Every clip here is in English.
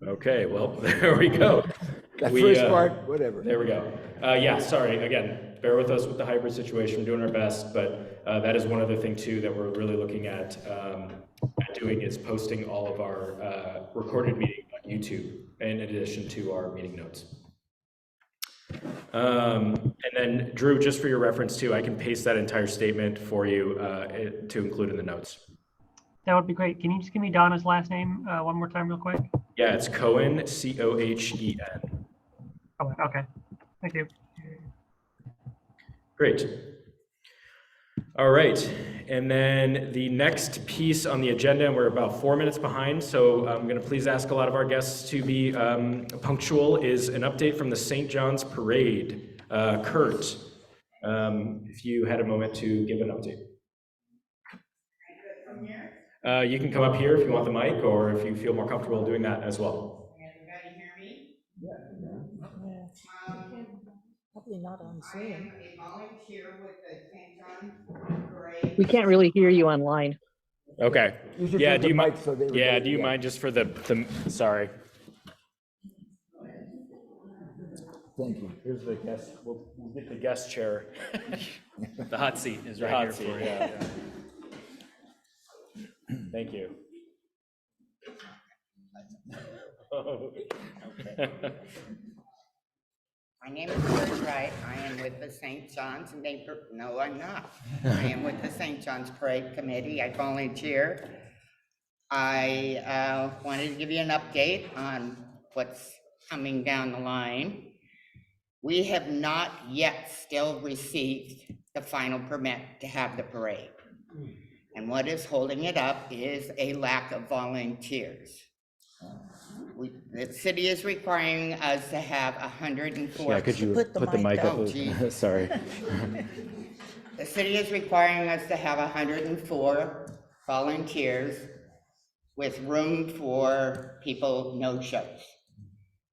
Okay, well, there we go. That first part, whatever. There we go. Yeah, sorry, again, bear with us with the hybrid situation. We're doing our best, but that is one other thing too that we're really looking at doing is posting all of our recorded meeting on YouTube in addition to our meeting notes. And then Drew, just for your reference too, I can paste that entire statement for you to include in the notes. That would be great. Can you just give me Donna's last name one more time real quick? Yeah, it's Cohen, C-O-H-E-N. Oh, okay, thank you. Great. All right, and then the next piece on the agenda, and we're about 4 minutes behind, so I'm going to please ask a lot of our guests to be punctual, is an update from the St. John's Parade. Kurt, if you had a moment to give an update. You can come up here if you want the mic, or if you feel more comfortable doing that as well. Can everybody hear me? Yeah. Probably not on Zoom. I am a volunteer with the St. John's Parade. We can't really hear you online. Okay. Yeah. Do you mind? So Yeah. Do you mind just for the sorry. Thank you. Here's the guest. We'll get the guest chair. The hot seat is right here for you. Yeah. Thank you. Okay. My name is Kurt Wright. I am with the St. John's No, I'm not. I am with the St. John's Parade Committee. I volunteer. I wanted to give you an update on what's coming down the line. We have not yet still received the final permit to have the parade. And what is holding it up is a lack of volunteers. The city is requiring us to have 104. Yeah, could you put the mic up? Oh, sorry. The city is requiring us to have 104 volunteers with room for people no-shows.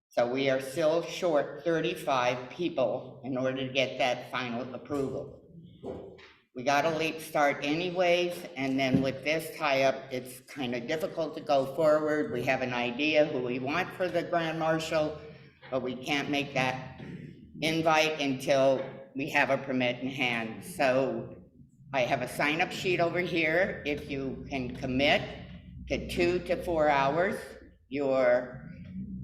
So we are still short 35 people in order to get that final approval. We got a late start anyways, and then with this tie-up, it's kind of difficult to go forward. We have an idea who we want for the Grand Marshal, but we can't make that invite until we have a permit in hand. So I have a sign-up sheet over here. If you can commit to 2 to 4 hours, your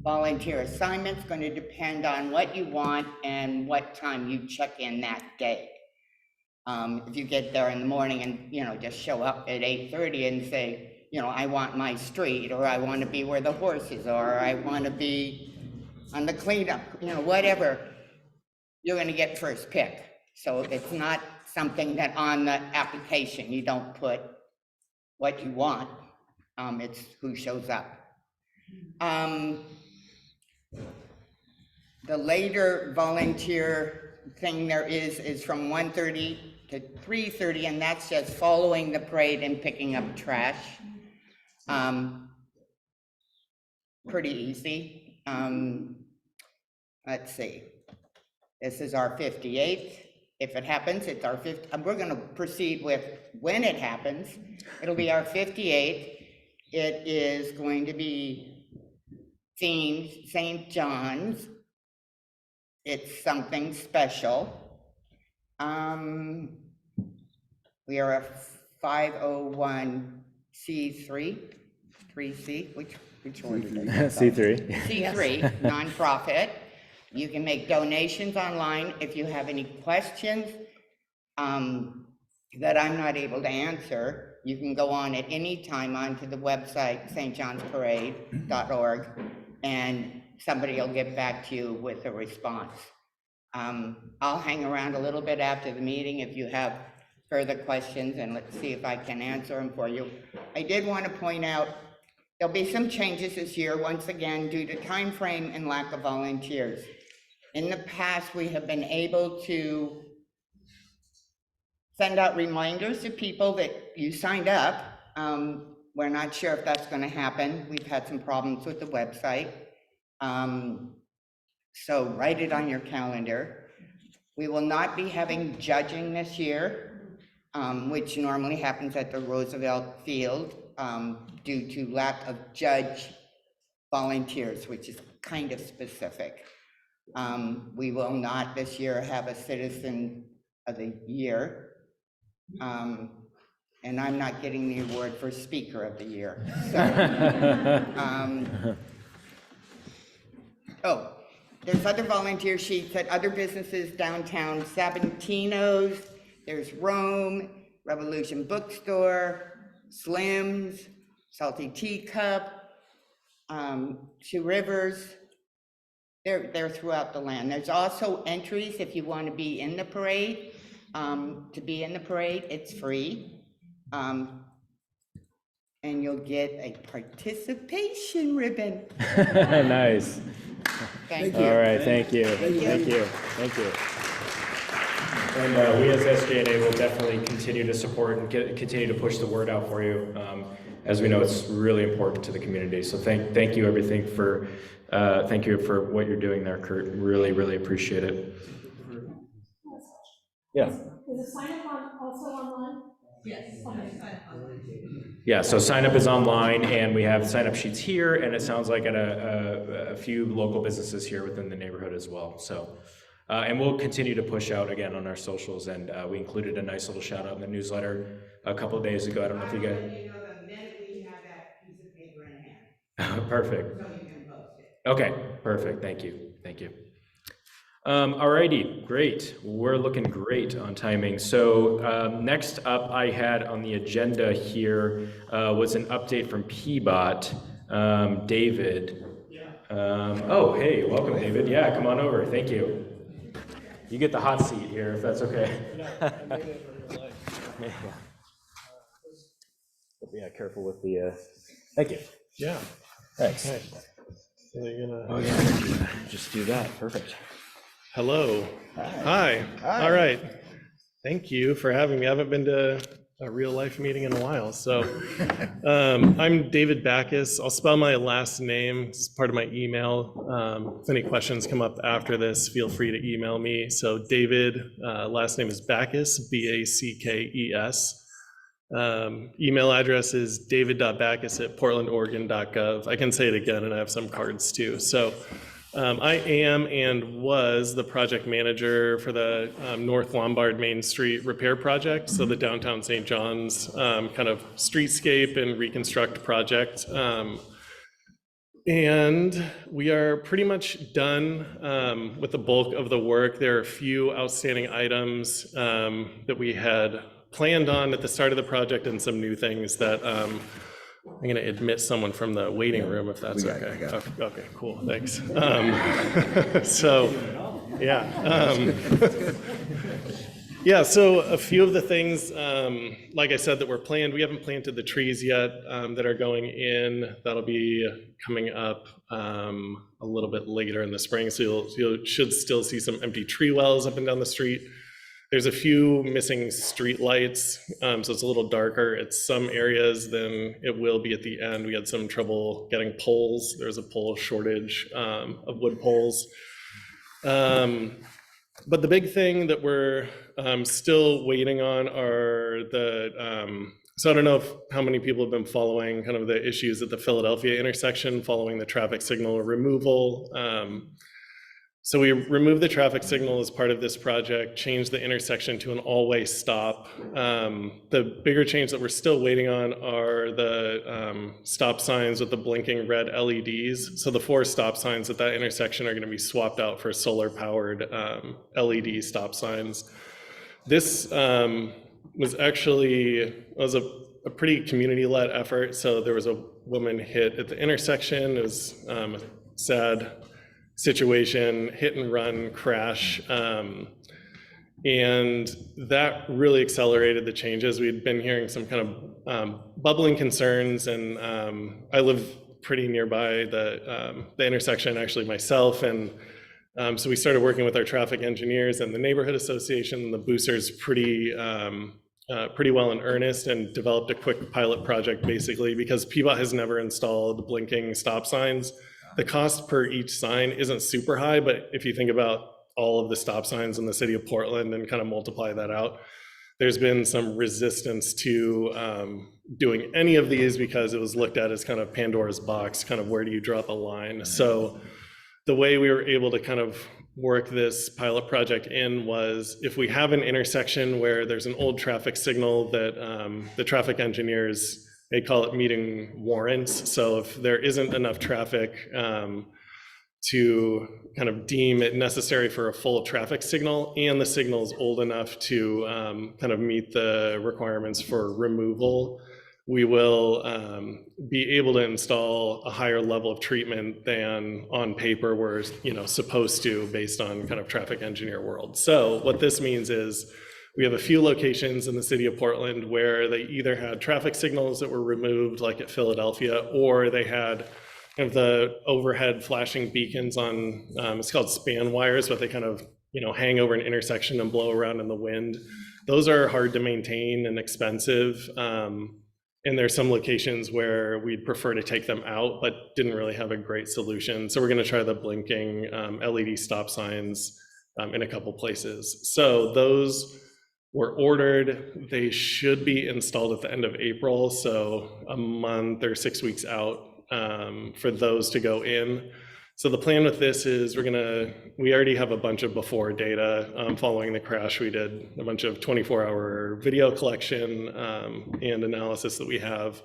volunteer assignment's going to depend on what you want and what time you check in that day. If you get there in the morning and, just show up at 8:30 and say, I want my street, or I want to be where the horses are, or I want to be on the cleanup, whatever, you're going to get first pick. So it's not something that on the application, you don't put what you want. It's who shows up. The later volunteer thing there is from 1:30 to 3:30, and that's just following the parade and picking up trash. Pretty easy. Let's see. This is our 58th. If it happens, it's our 50th. We're going to proceed with when it happens. It'll be our 58th. It is going to be themed St. John's. It's something special. We are a 501c3, 3C, which one did I say? C3. C3, nonprofit. You can make donations online. If you have any questions that I'm not able to answer, you can go on at any time onto the website, stjohnsparade.org, and somebody will get back to you with a response. I'll hang around a little bit after the meeting if you have further questions, and let's see if I can answer them for you. I did want to point out there'll be some changes this year, once again, due to time frame and lack of volunteers. In the past, we have been able to send out reminders to people that you signed up. We're not sure if that's going to happen. We've had some problems with the website. So write it on your calendar. We will not be having judging this year, which normally happens at the Roosevelt Field. due to lack of judge volunteers, which is kind of specific. We will not this year have a Citizen of the Year. And I'm not getting the award for Speaker of the Year. So, oh, there's other volunteer sheets at other businesses downtown, Sabantino's, there's Rome, Revolution Bookstore, Slim's, Salty Teacup, Two Rivers. They're throughout the land. There's also entries if you want to be in the parade. To be in the parade, it's free. And you'll get a participation ribbon. Nice. Thank All you. right, thank you. Thank you. Thank you. And we as SJNA will definitely continue to support and continue to push the word out for you. As we know, it's really important to the community. So thank you everything for thank you for what you're doing there, Kurt. Really appreciate it. Yeah. Is the sign up also online? Yes. Okay. Yeah, so sign up is online, and we have sign up sheets here, and it sounds like at a few local businesses here within the neighborhood as well. So, and we'll continue to push out again on our socials, and we included a nice little shout out in the newsletter a couple of days ago. I don't know if you guys. You know, the minute we have that piece of paper in hand, Perfect. so you can post it. Okay, perfect. Thank you. Alrighty, great. We're looking great on timing. So next up I had on the agenda here was an update from PBOT. David. Oh, hey, welcome, David. Yeah, come on over. Thank you. You get the hot seat here, if that's okay. Yeah, careful with the. Thank you. Yeah. Thanks. Okay. So you're gonna. Oh, yeah. Just do that. Perfect. Hello. Hi. All right. Thank you for having me. I haven't been to a real life meeting in a while. So I'm David Backus. I'll spell my last name. It's part of my email. If any questions come up after this, feel free to email me. So David, last name is Backus, Backes. Email address is david.backus@portlandoregon.gov. I can say it again, and I have some cards too. So I am and was the project manager for the North Lombard Main Street repair project, so the downtown St. John's kind of streetscape and reconstruct project. And we are pretty much done with the bulk of the work. There are a few outstanding items that we had planned on at the start of the project and some new things that I'm going to admit someone from the waiting room if that's okay. Okay, cool, thanks. So, yeah. Yeah, so a few of the things, like I said, that were planned, we haven't planted the trees yet that are going in. That'll be coming up a little bit later in the spring, so you should still see some empty tree wells up and down the street. There's a few missing street lights, so it's a little darker at some areas than it will be at the end. We had some trouble getting poles. There's a pole shortage of wood poles. But the big thing that we're still waiting on are the, so I don't know how many people have been following kind of the issues at the Philadelphia intersection following the traffic signal removal. So we removed the traffic signal as part of this project, changed the intersection to an all-way stop. The bigger change that we're still waiting on are the stop signs with the blinking red LEDs. So the 4 stop signs at that intersection are going to be swapped out for solar-powered LED stop signs. This was actually a pretty community-led effort. So there was a woman hit at the intersection. It was a sad situation, hit and run crash, and that really accelerated the changes. We'd been hearing some kind of bubbling concerns, and I live pretty nearby the intersection actually myself, and so we started working with our traffic engineers and the neighborhood association, the boosters pretty well in earnest, and developed a quick pilot project basically because PBOT has never installed blinking stop signs. The cost per each sign isn't super high, but if you think about all of the stop signs in the city of Portland and kind of multiply that out, there's been some resistance to doing any of these because it was looked at as kind of Pandora's box, kind of where do you draw the line? So the way we were able to kind of work this pilot project in was if we have an intersection where there's an old traffic signal that the traffic engineers, they call it meeting warrants. So if there isn't enough traffic to kind of deem it necessary for a full traffic signal, and the signal is old enough to kind of meet the requirements for removal, we will be able to install a higher level of treatment than on paper we're supposed to based on kind of traffic engineer world. So what this means is we have a few locations in the city of Portland where they either had traffic signals that were removed, like at Philadelphia, or they had kind of the overhead flashing beacons on, it's called span wires, but they kind of hang over an intersection and blow around in the wind. Those are hard to maintain and expensive. And there's some locations where we'd prefer to take them out, but didn't really have a great solution. So we're gonna try the blinking LED stop signs in a couple places. So those were ordered. They should be installed at the end of April, so a month or 6 weeks out for those to go in. So the plan with this is we already have a bunch of before data. Following the crash, we did a bunch of 24-hour video collection and analysis that we have.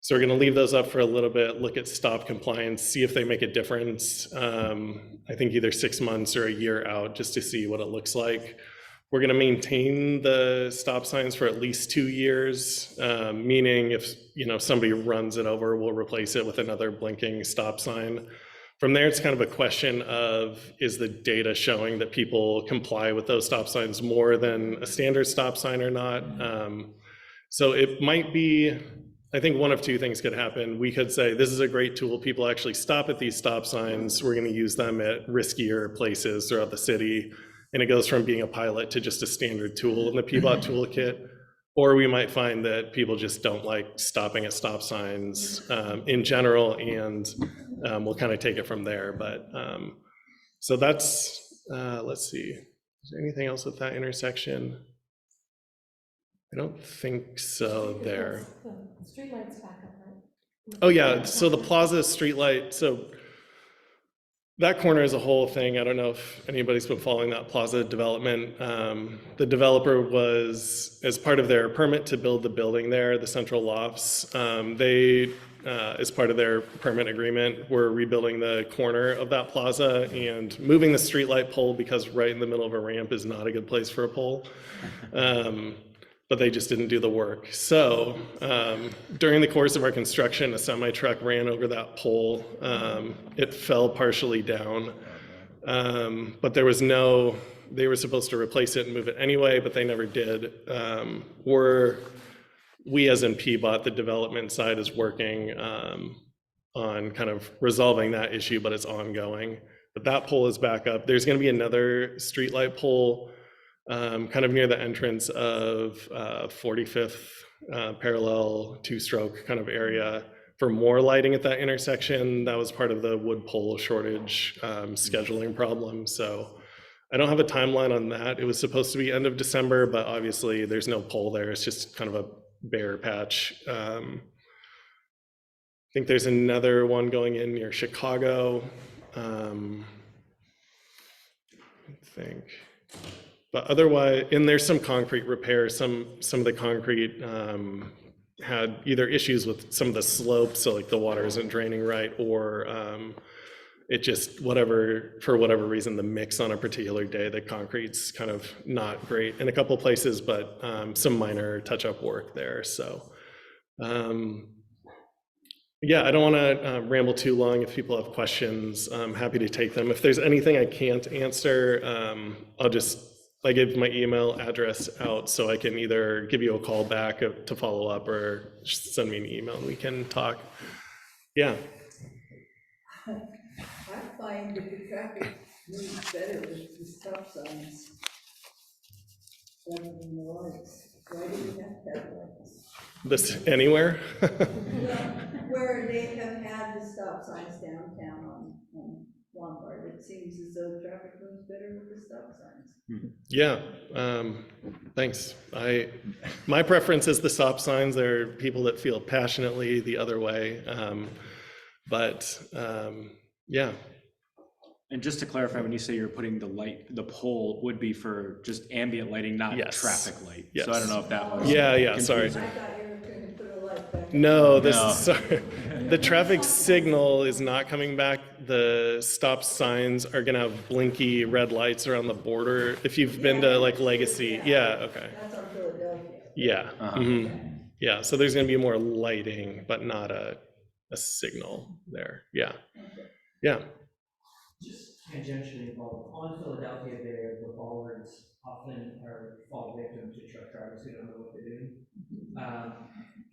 So we're gonna leave those up for a little bit, look at stop compliance, see if they make a difference. I think either 6 months or a year out, just to see what it looks like. We're gonna maintain the stop signs for at least 2 years, meaning if somebody runs it over, we'll replace it with another blinking stop sign. From there, it's kind of a question of, is the data showing that people comply with those stop signs more than a standard stop sign or not? So it might be, I think one of two things could happen. We could say, this is a great tool. People actually stop at these stop signs. We're gonna use them at riskier places throughout the city. And it goes from being a pilot to just a standard tool in the PBOT toolkit. Or we might find that people just don't like stopping at stop signs in general, and we'll kind of take it from there. But so that's, let's see, is there anything else with that intersection? I don't think so there. The streetlights back up, right? Oh yeah, so the Plaza streetlight, so that corner is a whole thing. I don't know if anybody's been following that Plaza development. The developer was, as part of their permit to build the building there, the central lofts, they, as part of their permit agreement, were rebuilding the corner of that plaza and moving the streetlight pole because right in the middle of a ramp is not a good place for a pole. But they just didn't do the work. So during the course of our construction, a semi truck ran over that pole. It fell partially down, but there was they were supposed to replace it and move it anyway, but they never did. We as in PBOT, the development side, is working on kind of resolving that issue, but it's ongoing. But that pole is back up. There's gonna be another streetlight pole kind of near the entrance of 45th parallel two-stroke kind of area for more lighting at that intersection. That was part of the wood pole shortage scheduling problem. So I don't have a timeline on that. It was supposed to be end of December, but obviously there's no pole there. It's just kind of a bare patch. I think there's another one going in near Chicago. I think. But otherwise, and there's some concrete repairs. Some of the concrete had either issues with some of the slopes, so like the water isn't draining right, or it just for whatever reason, the mix on a particular day, the concrete's kind of not great in a couple places, but some minor touch-up work there. So yeah, I don't want to ramble too long. If people have questions, I'm happy to take them. If there's anything I can't answer, I give my email address out, so I can either give you a call back to follow up or just send me an email and we can talk. Yeah. I find that the traffic moves better with the stop signs than the lights. Why do we have to have lights? This anywhere? Well, where they have had the stop signs downtown on Lombard, it seems as though traffic moves better with the stop signs. Yeah, thanks. My preference is the stop signs. There are people that feel passionately the other way. Yeah. And just to clarify, when you say you're putting the pole would be for just ambient lighting, not Yes. traffic light. Yes. So I don't know if that was. Yeah, sorry. I thought you were going to put a light back. No, No. sorry. The traffic signal is not coming back. The stop signs are gonna have blinky red lights around the border. If you've been to like Legacy, yeah, okay. That's on Philadelphia. Yeah, yeah, so there's gonna be more lighting, but not a signal there, yeah. Just tangentially involved, on Philadelphia there, the bollards often fall victim to truck drivers who don't know what they're doing.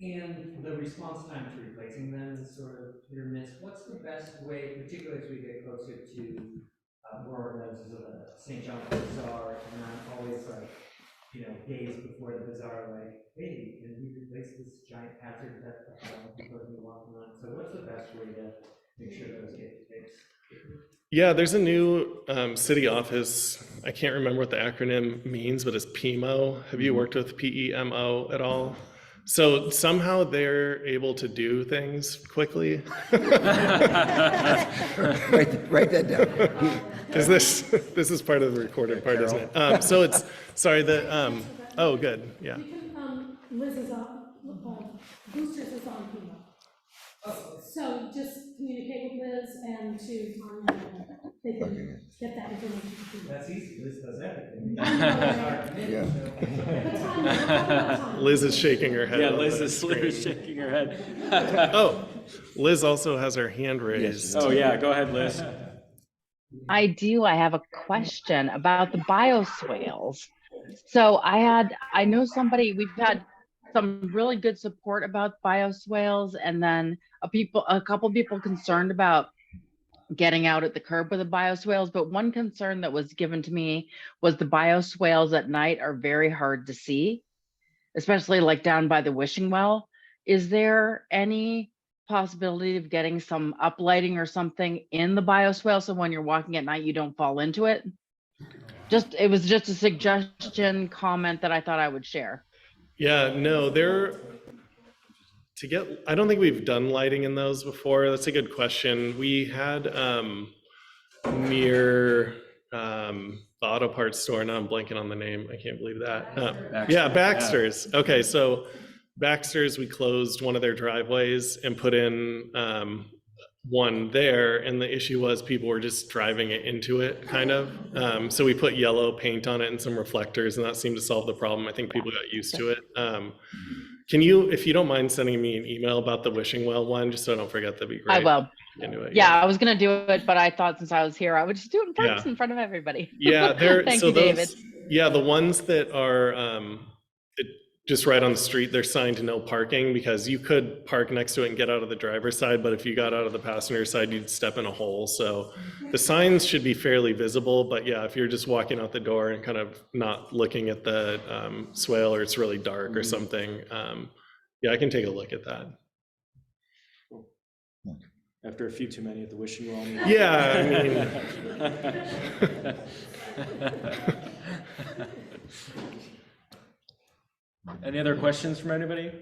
And the response time to replacing them is sort of hit or miss. What's the best way, particularly as we get closer to more organizers of the St. John Bazaar, and I'm always like, days before the bazaar, like, hey, can we replace this giant hazard that people have been walking on? So what's the best way to make sure those get fixed? Yeah, there's a new city office. I can't remember what the acronym means, but it's PMO. Have you worked with PEMO at all? So somehow they're able to do things quickly. Write that down. This is part of the recorded part, isn't it? So it's, sorry, oh, good, yeah. Liz is on, Boosters is on FEMA. So just communicate with Liz and they can get that information. to FEMA. That's easy, Liz does everything. Yeah. Liz is shaking her head. Yeah, over Liz the is screen. shaking her head. Oh, Liz also has her hand raised. Oh, yeah, go ahead, Liz. I do. I have a question about the bioswales. So I know we've had some really good support about bioswales, and then a couple people concerned about getting out at the curb with the bioswales. But one concern that was given to me was the bioswales at night are very hard to see, especially like down by the wishing well. Is there any possibility of getting some uplighting or something in the bioswale so when you're walking at night you don't fall into it? It was just a suggestion comment that I thought I would share. Yeah, no, I don't think we've done lighting in those before. That's a good question. We had near the auto parts store, now I'm blanking on the name, I can't believe that. Yeah, Baxter's. Okay, so Baxter's, we closed one of their driveways and put in one there, and the issue was people were just driving it into it, kind of. So we put yellow paint on it and some reflectors, and that seemed to solve the problem. I think people got used to it. Can you, if you don't mind sending me an email about the wishing well one, just so I don't forget, that'd be great. I will. Into it, Yeah, I was gonna do it, but I thought since I was here, I would just do it in front of everybody. Yeah, Thank you, David. Yeah, the ones that are just right on the street, they're signed to no parking, because you could park next to it and get out of the driver's side, but if you got out of the passenger side, you'd step in a hole. So the signs should be fairly visible, but yeah, if you're just walking out the door and kind of not looking at the swale, or it's really dark or something, yeah, I can take a look at that. After a few too many at the wishing well. Yeah, Any other questions from anybody?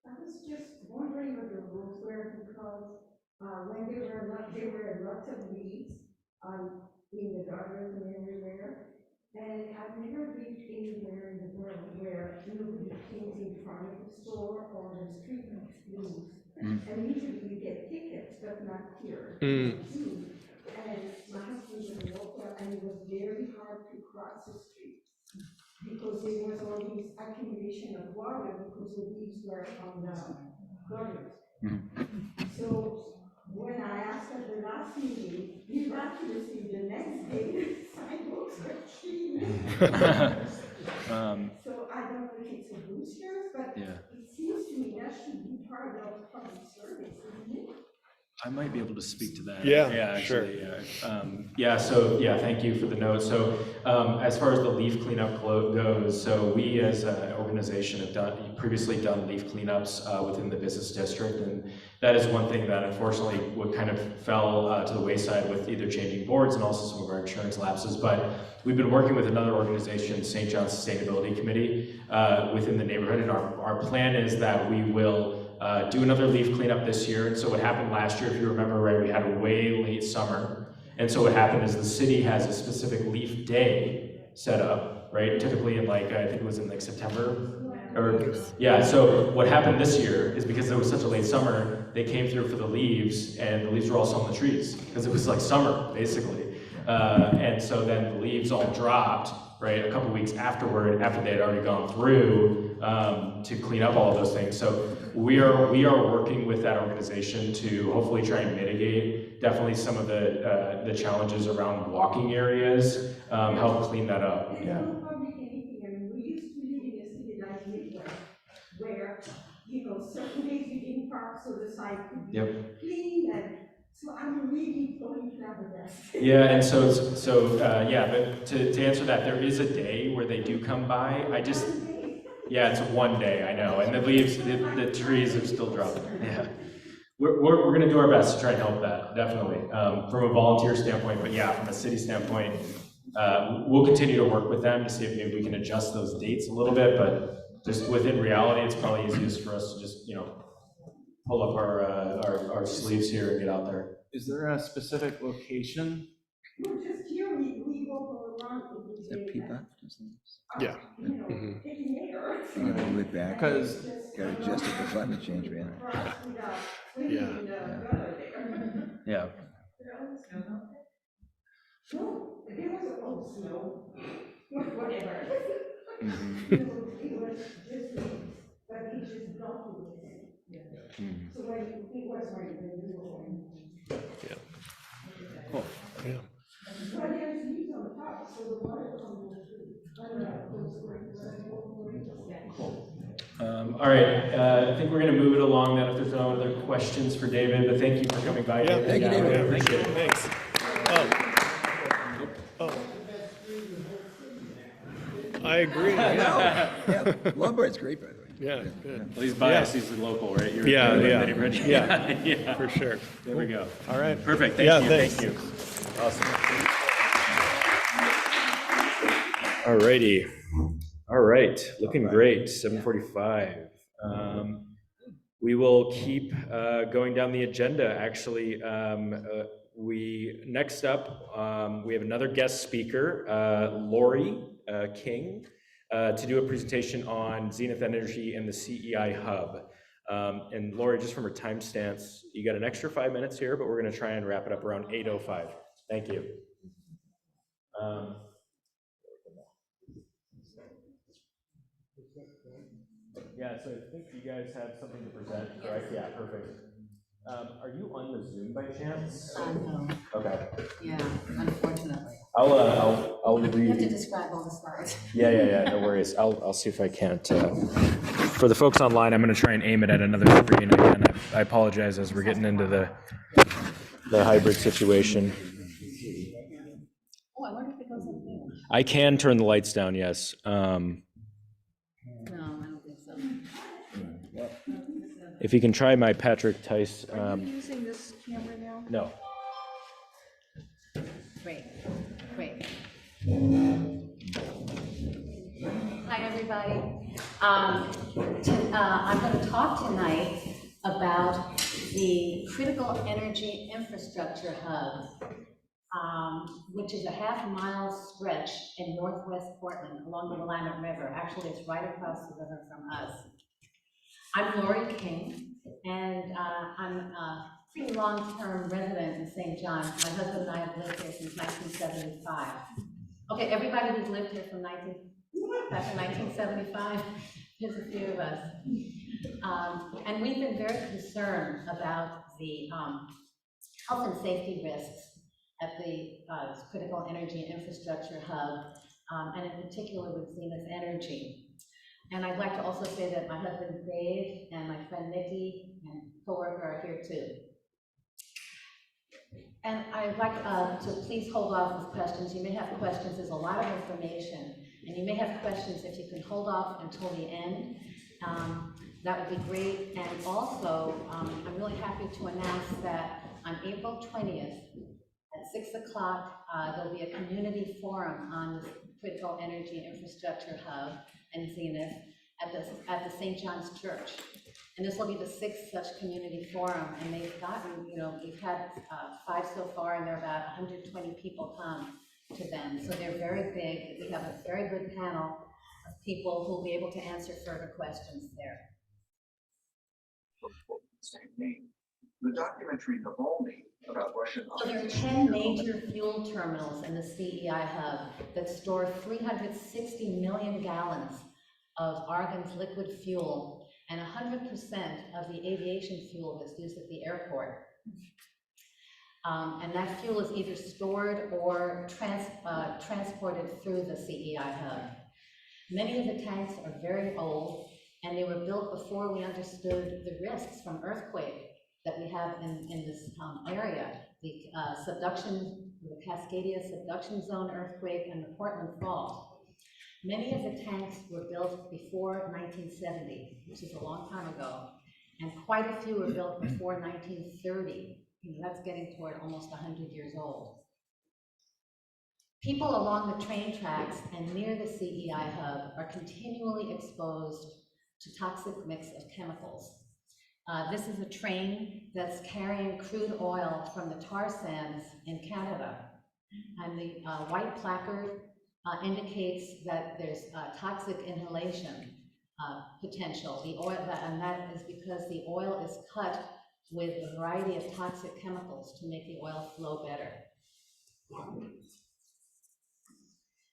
I was just wondering what the rules were, because when there were lots of weeds in the gutters and everywhere, and I've never been anywhere in the world where nobody cleans in front of the store or the street moves. And usually you get tickets, but not here. And my husband was a local, and it was very hard to cross the street, because there was all this accumulation of water because the weeds were on the gutters. So when I asked at the last meeting, miraculously the next day, the sidewalks were clean. So I don't know if it's a booster, but it seems to me that should be part of public service, isn't it? I might be able to speak to that. Yeah, sure. Actually, Thank you for the note. So as far as the leaf cleanup goes, so we as an organization have previously done leaf cleanups within the business district, and that is one thing that unfortunately would kind of fell to the wayside with either changing boards and also some of our insurance lapses. But we've been working with another organization, St. John's Sustainability Committee, within the neighborhood, and our plan is that we will do another leaf cleanup this year. And so what happened last year, if you remember right, we had a way late summer. And so what happened is the city has a specific leaf day set up, right? Typically in like, I think it was in like September. So what happened this year is because there was such a late summer, they came through for the leaves, and the leaves were also on the trees because it was like summer, basically. And so then the leaves all dropped, right, a couple weeks afterward, after they had already gone through to clean up all of those things. So we are working with that organization to hopefully try and mitigate definitely some of the challenges around walking areas, help clean that up. There's no public anything. I mean, we used to live in a city like Midwest, where, certain days we didn't park so the site could be clean, and so I'm really going flabbergasted. Yeah, and but to answer that, there is a day where they do come by. It's one day, I know, and the leaves, the trees are still dropping. Yeah, we're gonna do our best to try and help that, definitely, from a volunteer standpoint. But yeah, from a city standpoint, we'll continue to work with them to see if maybe we can adjust those dates a little bit. But just within reality, it's probably easiest for us to just pull up our sleeves here and get out there. Is there a specific location? No, just here, we go around Is that PBOT? Yeah. taking air. Look back. Because Got adjusted for climate change, man. yeah. No, there was snow, whatever. Mm-hmm. It was just, but it just blocking it. Mm. So when it was raining, we were going. Cool. Yeah. But there's leaves on the top, so the water comes through. All right, I think we're going to move it along then if there's no other questions for David, but thank you for coming by. Yeah, Thank you, David. Yeah, appreciate it. Thanks. I agree. Yeah, Lombard's great, by the way. Yeah, good. Well, he's biased. He's the local, right? You're Yeah, yeah, for sure. There we go. All right. Perfect. Thanks. Thank you. Awesome. All righty. All right, looking great, 7:45. We will keep going down the agenda. Actually, next up, we have another guest speaker, Lori King, to do a presentation on Zeneith Energy and the CEI Hub. And Lori, just from her time stance, you got an extra 5 minutes here, but we're going to try and wrap it up around 8:05. Thank you. Yeah, so I think you guys have something to present, correct? Yeah, perfect. Are you on the Zoom by chance? No. Okay. Yeah, unfortunately. I'll read. You have to describe all the slides. Yeah, no worries. I'll see if I can't. For the folks online, I'm going to try and aim it at another screen. Again, I apologize as we're getting into the hybrid situation. Oh, I wonder if it goes up there. I can turn the lights down, yes. No, I don't think so. If you can try my Patrick Tice. Are you using this camera now? No. Great. Hi, everybody. I'm going to talk tonight about the Critical Energy Infrastructure Hub, which is a half-mile stretch in northwest Portland along the Willamette River. Actually, it's right across the river from us. I'm Lori King, and I'm a pretty long-term resident in St. John. My husband and I have lived here since 1975. Okay, everybody who's lived here from 1975, there's a few of us. And we've been very concerned about the health and safety risks at the Critical Energy Infrastructure Hub, and in particular with Zeneith Energy. And I'd like to also say that my husband Dave and my friend Nikki and coworker are here too. And I'd like to please hold off with questions. You may have questions, there's a lot of information, and you may have questions. If you can hold off until the end, that would be great. And also, I'm really happy to announce that on April 20th at 6 o'clock, there'll be a community forum on the Critical Energy Infrastructure Hub and Zeneith at the St. John's Church. And this will be the 6th such community forum, and they've gotten, we've had 5 so far, and there are about 120 people come to them. So they're very big. We have a very good panel of people who will be able to answer further questions there. Same name. The documentary Navalny about Russian. So there are 10 major fuel terminals in the CEI hub that store 360 million gallons of Argon's liquid fuel and 100% of the aviation fuel that's used at the airport. And that fuel is either stored or transported through the CEI hub. Many of the tanks are very old, and they were built before we understood the risks from earthquake that we have in this area. The the Cascadia subduction zone earthquake and the Portland fault. Many of the tanks were built before 1970, which is a long time ago, and quite a few were built before 1930. That's getting toward almost 100 years old. People along the train tracks and near the CEI hub are continually exposed to toxic mix of chemicals. This is a train that's carrying crude oil from the tar sands in Canada, and the white placard indicates that there's toxic inhalation potential. The oil, and that is because the oil is cut with a variety of toxic chemicals to make the oil flow better.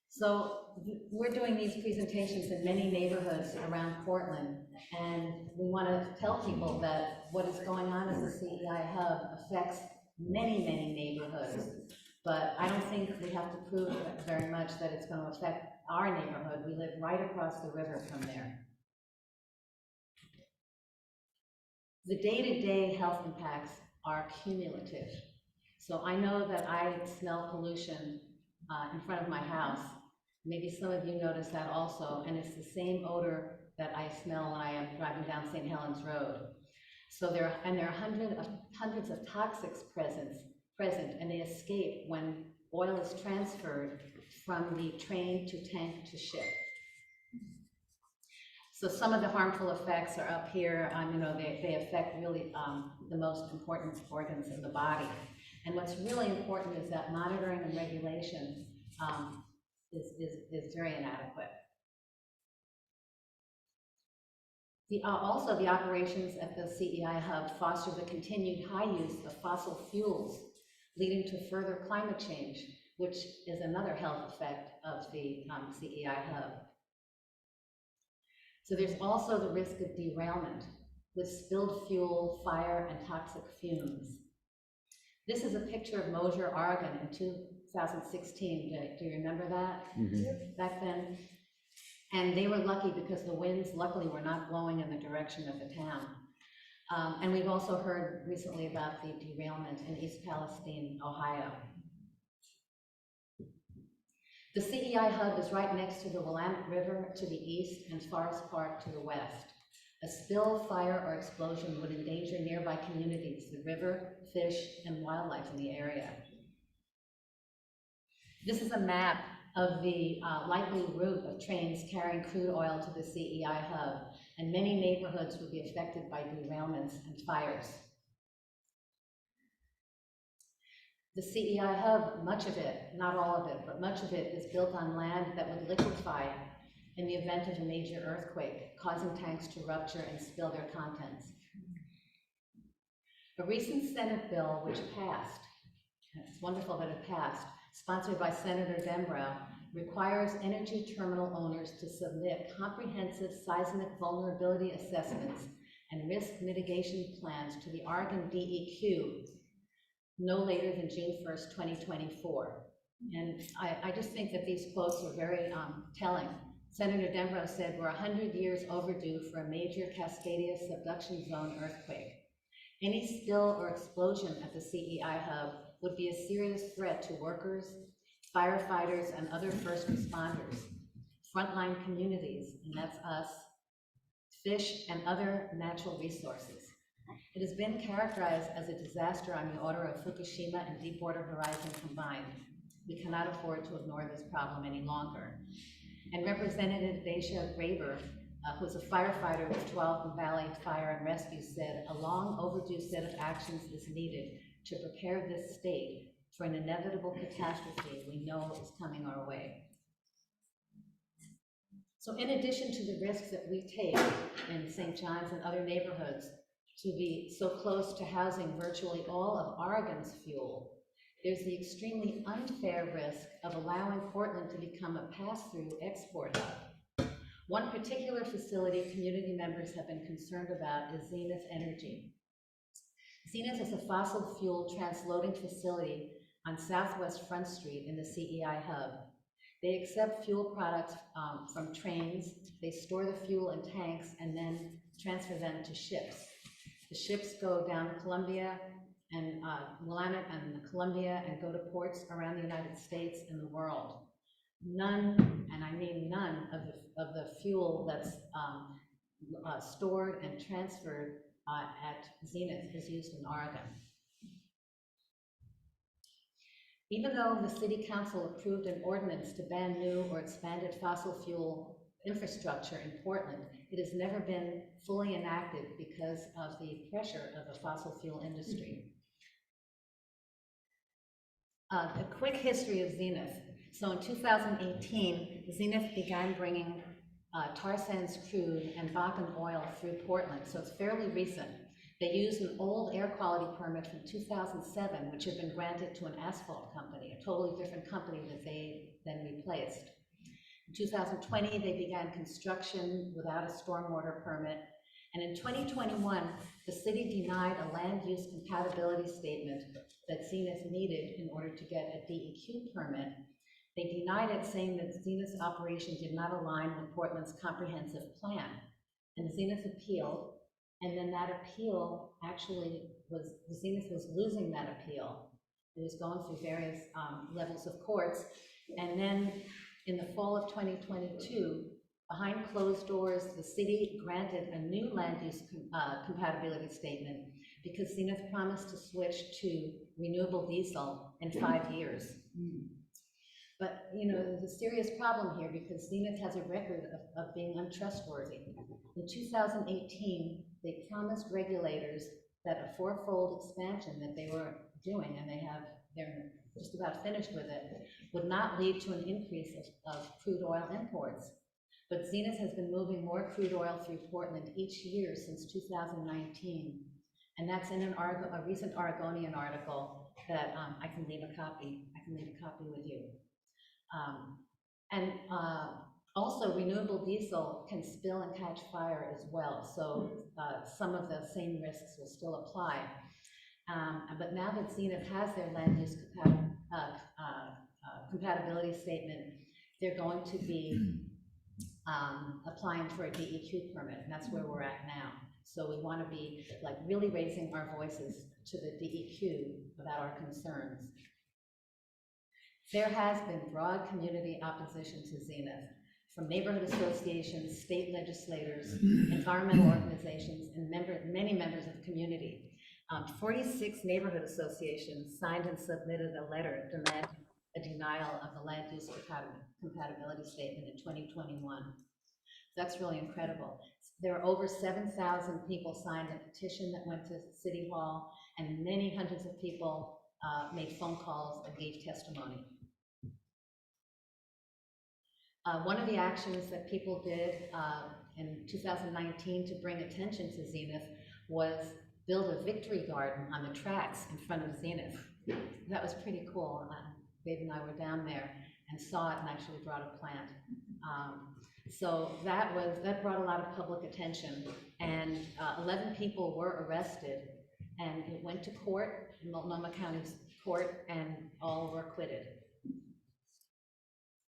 So we're doing these presentations in many neighborhoods around Portland, and we want to tell people that what is going on in the CEI hub affects many, many neighborhoods. But I don't think we have to prove very much that it's going to affect our neighborhood. We live right across the river from there. The day-to-day health impacts are cumulative. So I know that I smell pollution in front of my house. Maybe some of you notice that also, and it's the same odor that I smell when I am driving down St. Helens Road. So there are hundreds of toxics present, and they escape when oil is transferred from the train to tank to ship. So some of the harmful effects are up here. They affect really the most important organs in the body. And what's really important is that monitoring and regulation is very inadequate. Also, the operations at the CEI hub foster the continued high use of fossil fuels, leading to further climate change, which is another health effect of the CEI hub. So there's also the risk of derailment with spilled fuel, fire, and toxic fumes. This is a picture of Mosier, Oregon in 2016. Do you remember that? Mm-hmm. Back then? And they were lucky because the winds, luckily, were not blowing in the direction of the town. And we've also heard recently about the derailment in East Palestine, Ohio. The CEI hub is right next to the Willamette River to the east and Forest Park to the west. A spill, fire, or explosion would endanger nearby communities, the river, fish, and wildlife in the area. This is a map of the likely route of trains carrying crude oil to the CEI hub, and many neighborhoods would be affected by derailments and fires. The CEI hub, much of it, not all of it, but much of it is built on land that would liquefy in the event of a major earthquake, causing tanks to rupture and spill their contents. A recent Senate bill which passed, it's wonderful that it passed, sponsored by Senator Dembrow, requires energy terminal owners to submit comprehensive seismic vulnerability assessments and risk mitigation plans to the Oregon DEQ no later than June 1st, 2024. And I just think that these quotes are very telling. Senator Dembrow said, "We're 100 years overdue for a major Cascadia subduction zone earthquake. Any spill or explosion at the CEI hub would be a serious threat to workers, firefighters, and other first responders, frontline communities, and that's us, fish, and other natural resources. It has been characterized as a disaster on the order of Fukushima and Deepwater Horizon combined. We cannot afford to ignore this problem any longer. And Representative Daisha Graber, who's a firefighter with 12th Valley Fire and Rescue, said a long overdue set of actions is needed to prepare this state for an inevitable catastrophe we know is coming our way. So in addition to the risks that we take in St. John's and other neighborhoods to be so close to housing virtually all of Oregon's fuel, there's the extremely unfair risk of allowing Portland to become a pass-through export hub. One particular facility community members have been concerned about is Zeneith Energy. Zeneith is a fossil fuel transloading facility on Southwest Front Street in the CEI hub. They accept fuel products from trains, they store the fuel in tanks, and then transfer them to ships. The ships go down the Columbia and Willamette and the Columbia and go to ports around the United States and the world. None, and I mean none, of the fuel that's stored and transferred at Zeneith is used in Oregon. Even though the City Council approved an ordinance to ban new or expanded fossil fuel infrastructure in Portland, it has never been fully enacted because of the pressure of the fossil fuel industry. A quick history of Zeneith. So in 2018, Zeneith began bringing tar sands crude and Bakken oil through Portland, so it's fairly recent. They used an old air quality permit from 2007, which had been granted to an asphalt company, a totally different company that they then replaced. In 2020, they began construction without a stormwater permit. And in 2021, the city denied a land use compatibility statement that Zeneith needed in order to get a DEQ permit. They denied it, saying that Zeneith's operation did not align with Portland's comprehensive plan. And Zeneith appealed, and then that appeal actually was, Zeneith was losing that appeal. It was going through various levels of courts. And then in the fall of 2022, behind closed doors, the city granted a new land use compatibility statement because Zeneith promised to switch to renewable diesel in 5 years. But, you know, there's a serious problem here because Zeneith has a record of being untrustworthy. In 2018, they promised regulators that a fourfold expansion that they were doing, and they're just about finished with it, would not lead to an increase of crude oil imports. But Zeneith has been moving more crude oil through Portland each year since 2019. And that's in a recent Oregonian article that I can leave a copy with you. Also, renewable diesel can spill and catch fire as well, so some of the same risks will still apply. But now that Zeneith has their land use compatibility statement, they're going to be applying for a DEQ permit, and that's where we're at now. So we want to be like really raising our voices to the DEQ about our concerns. There has been broad community opposition to Zeneith, from neighborhood associations, state legislators, environmental organizations, and many members of the community. 46 neighborhood associations signed and submitted a letter demanding a denial of the land use compatibility statement in 2021. That's really incredible. There are over 7,000 people signed a petition that went to City Hall, and many hundreds of people made phone calls and gave testimony. One of the actions that people did in 2019 to bring attention to Zeneith was build a victory garden on the tracks in front of Zeneith. That was pretty cool. Dave and I were down there and saw it and actually brought a plant. So that brought a lot of public attention, and 11 people were arrested, and it went to court, Multnomah County's court, and all were acquitted.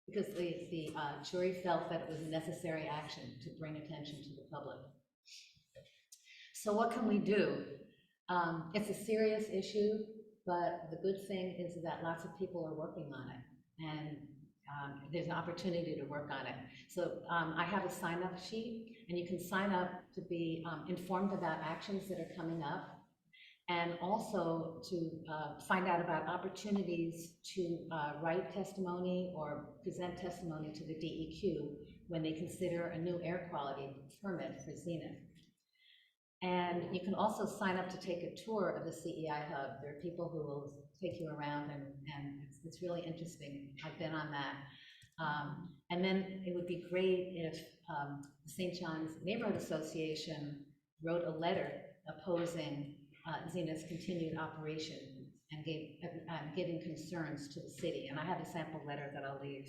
Because the jury felt that it was a necessary action to bring attention to the public. So what can we do? It's a serious issue. but the good thing is that lots of people are working on it, and there's an opportunity to work on it. So I have a sign-up sheet, and you can sign up to be informed about actions that are coming up, and also to find out about opportunities to write testimony or present testimony to the DEQ when they consider a new air quality permit for Zeneith. And you can also sign up to take a tour of the CEI hub. There are people who will take you around, and it's really interesting. I've been on that. And then it would be great if the St. John's Neighborhood Association wrote a letter opposing Zeneith's continued operation and giving concerns to the city. And I have a sample letter that I'll leave.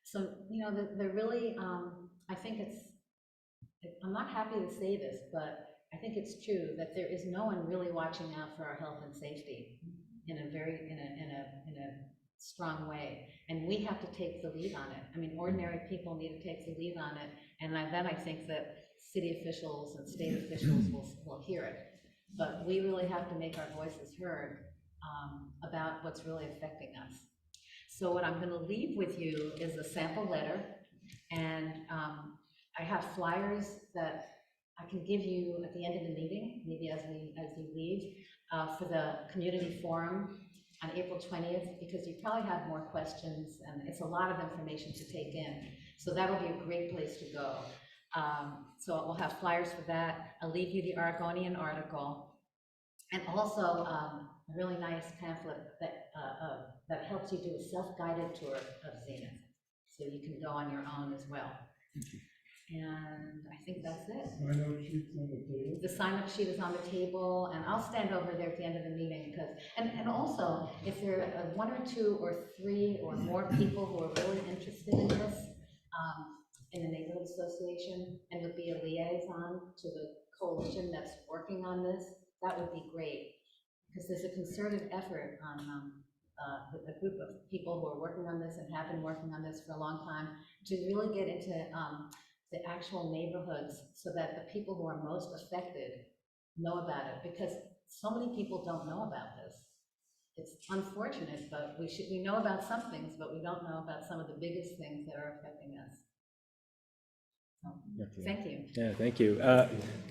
So, you know, they're really, I think I'm not happy to say this, but I think it's true that there is no one really watching out for our health and safety in a strong way, and we have to take the lead on it. I mean, ordinary people need to take the lead on it, and then I think that city officials and state officials will hear it. But we really have to make our voices heard about what's really affecting us. So what I'm going to leave with you is a sample letter, and I have flyers that I can give you at the end of the meeting, maybe as we leave, for the community forum on April 20th, because you probably have more questions, and it's a lot of information to take in. So that'll be a great place to go. So we'll have flyers for that. I'll leave you the Oregonian article, and also a really nice pamphlet that helps you do a self-guided tour of Zeneith. So you can go on your own as well. And I think that's it. Sign-up sheet's on the table. The sign-up sheet is on the table, and I'll stand over there at the end of the meeting because, and also, if there are 1 or 2 or 3 or more people who are really interested in this, in the neighborhood association, and would be a liaison to the coalition that's working on this, that would be great. Because there's a concerted effort on a group of people who are working on this and have been working on this for a long time to really get into the actual neighborhoods so that the people who are most affected know about it, because so many people don't know about this. It's unfortunate, but we know about some things, but we don't know about some of the biggest things that are affecting us. So, thank you. Yeah, thank you.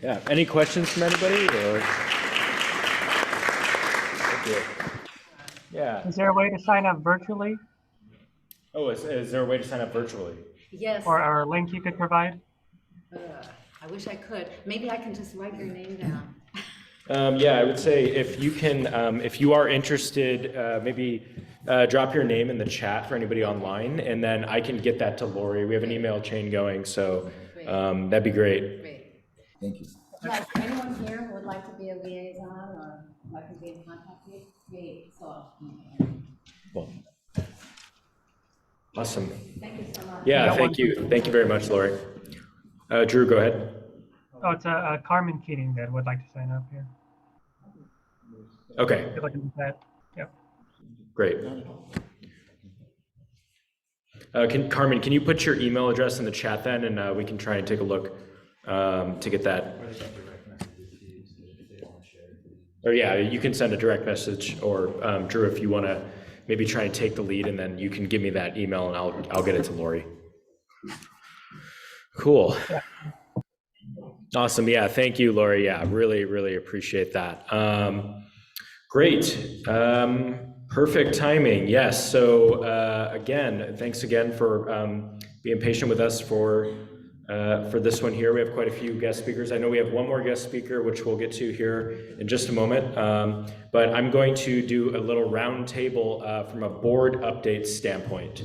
Yeah, any questions from anybody? Or? Thank you. Yeah. Is there a way to sign up virtually? Oh, is there a way to sign up virtually? Yes. Or a link you could provide? I wish I could. Maybe I can just write your name down. Yeah, I would say if you can, if you are interested, maybe drop your name in the chat for anybody online, and then I can get that to Lori. We have an email chain going, so that'd be great. Great. Thank you. Yes, anyone here who would like to be a liaison or like to be in contact with? Great. So, Cool. Awesome. thank you so much. Yeah, thank you. Thank you very much, Lori. Drew, go ahead. Oh, it's Carmen Keating that would like to sign up here. Okay. If you're looking at that. Yep. Great. Carmen, can you put your email address in the chat then, and we can try and take a look to get that. Or yeah, you can send a direct message, or Drew, if you want to maybe try and take the lead, and then you can give me that email, and I'll get it to Lori. Cool. Awesome. Yeah, thank you, Lori. Yeah, really, really appreciate that. Great. Perfect timing. Yes. So again, thanks again for being patient with us for this one here. We have quite a few guest speakers. I know we have one more guest speaker, which we'll get to here in just a moment. But I'm going to do a little round table from a board update standpoint.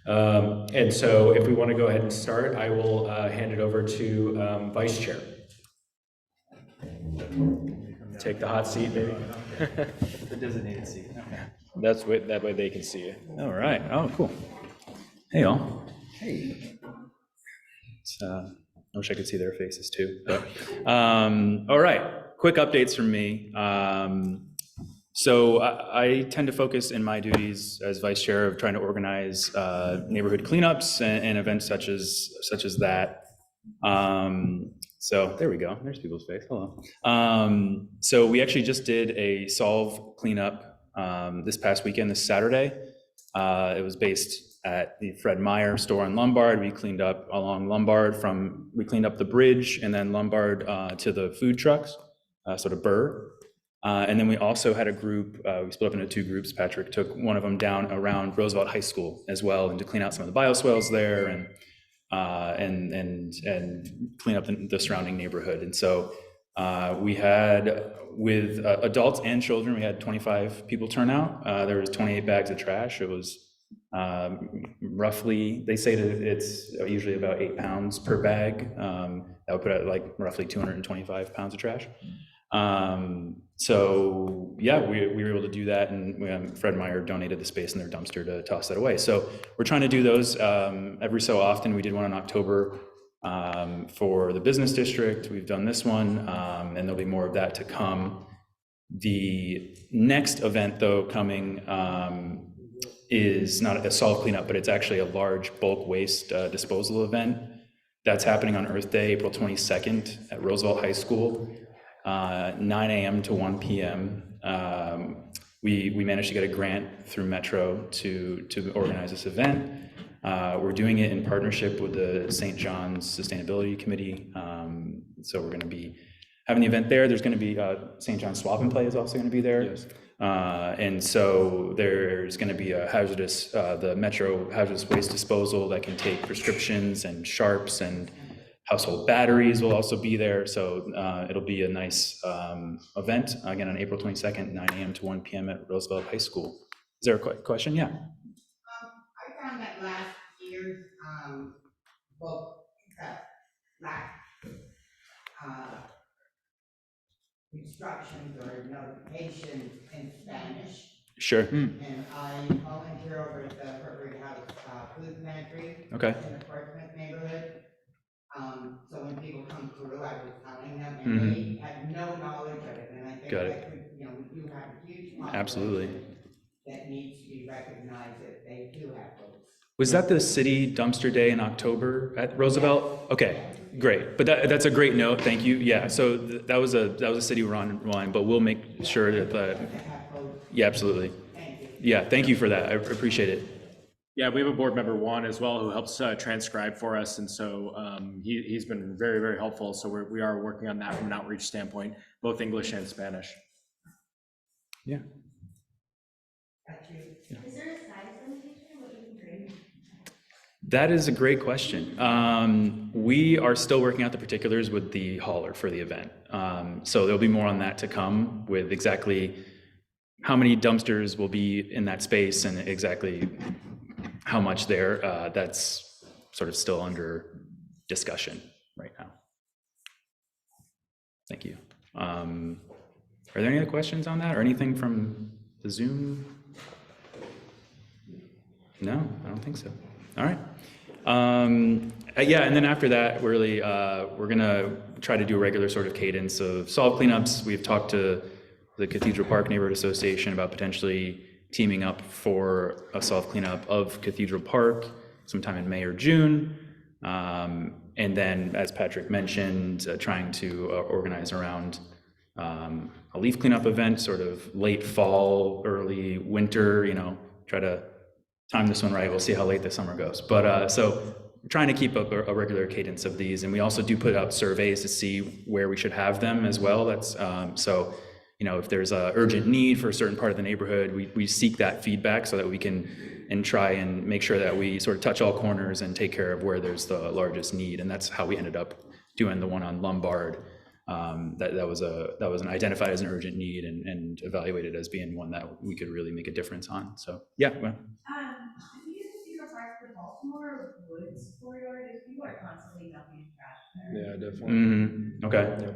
And so if we want to go ahead and start, I will hand it over to Vice Chair. Take the hot seat, maybe. The designated seat. Okay. That way they can see you. All right. Oh, cool. Hey, all. Hey. I wish I could see their faces too. But, all right. Quick updates from me. So I tend to focus in my duties as vice chair of trying to organize neighborhood cleanups and events such as that. So there we go. There's people's face. Hello. So we actually just did a Solve cleanup this past weekend, this Saturday. It was based at the Fred Meyer store on Lombard. We cleaned up along Lombard we cleaned up the bridge and then Lombard to the food trucks, sort of Burr. And then we also had a group, we split up into 2 groups. Patrick took one of them down around Roosevelt High School as well, and to clean out some of the bioswales there and clean up the surrounding neighborhood. And so we had, with adults and children, we had 25 people turn out. There was 28 bags of trash. It was roughly, they say that it's usually about 8 pounds per bag. That would put out like roughly 225 pounds of trash. So yeah, we were able to do that, and Fred Meyer donated the space in their dumpster to toss that away. So we're trying to do those every so often. We did one in October for the business district. We've done this one, and there'll be more of that to come. The next event, though, coming is not a Solve cleanup, but it's actually a large bulk waste disposal event. That's happening on Earth Day, April 22nd at Roosevelt High School. 9 a.m. to 1 p.m. We managed to get a grant through Metro to organize this event. We're doing it in partnership with the St. John's Sustainability Committee. So we're going to be having the event there. There's going to be St. John's Swap and Play is also going to be there. Yes. And so there's going to be a the Metro hazardous waste disposal that can take prescriptions and sharps, and household batteries will also be there. So it'll be a nice event, again, on April 22nd, 9 a.m. to 1 p.m. at Roosevelt High School. Is there a question? Yeah. I found that last year's book, instructions or notifications in Spanish. Sure. And I volunteer over at the Hertford House Food Pantry. Okay. In the Portsmouth neighborhood. So when people come through, I was telling them, and they had no knowledge of it. And I think that we do have a huge population. Absolutely. That needs to be recognized that they do have those. Was that the city dumpster day in October at Roosevelt? Okay, great. But that's a great note. Thank you. Yeah. So that was a city run, but we'll make sure that yeah, absolutely. Thank you. Yeah. Thank you for that. I appreciate it. Yeah, we have a board member, Juan, as well, who helps transcribe for us, and so he's been very, very helpful. So we are working on that from an outreach standpoint, both English and Spanish. Yeah. Is there a size limitation? What you can bring? That is a great question. We are still working out the particulars with the hauler for the event. So there'll be more on that to come, with exactly how many dumpsters will be in that space and exactly how much there. That's sort of still under discussion right now. Thank you. Are there any other questions on that, or anything from the Zoom? No, I don't think so. All right. Yeah, and then after that, we're gonna try to do a regular sort of cadence of Solve cleanups. We've talked to the Cathedral Park Neighborhood Association about potentially teaming up for a Solve cleanup of Cathedral Park sometime in May or June. And then, as Patrick mentioned, trying to organize around a leaf cleanup event, sort of late fall, early winter, try to time this one right. We'll see how late the summer goes. But so we're trying to keep up a regular cadence of these. And we also do put out surveys to see where we should have them as well. That's so, if there's a urgent need for a certain part of the neighborhood, we seek that feedback so that we can try and make sure that we sort of touch all corners and take care of where there's the largest need. And that's how we ended up doing the one on Lombard. That was identified as an urgent need and evaluated as being one that we could really make a difference on. So yeah. Well. If you use Cathedral Park for Baltimore Woods corridor, people are constantly dumping trash there. Yeah, definitely. Mm-hmm. Okay.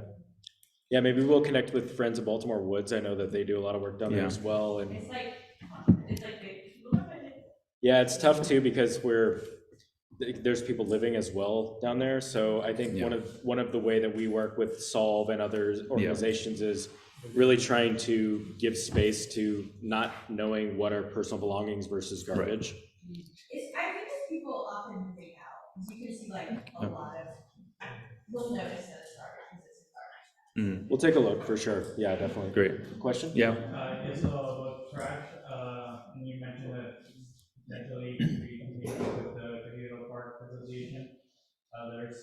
Yeah, maybe we'll connect with Friends of Baltimore Woods. I know that they do a lot of work down there as well. And it's like yeah, it's tough too because there's people living as well down there. So I think one of the way that we work with Solve and other organizations is really trying to give space to not knowing what are personal belongings versus garbage. I think people often pick out, because you can see like a lot of, we'll notice that We'll take a look for sure. Yeah, definitely. Great. Question? Yeah. Yes, about trash, and you mentioned that essentially we with the Cathedral Park Association, there's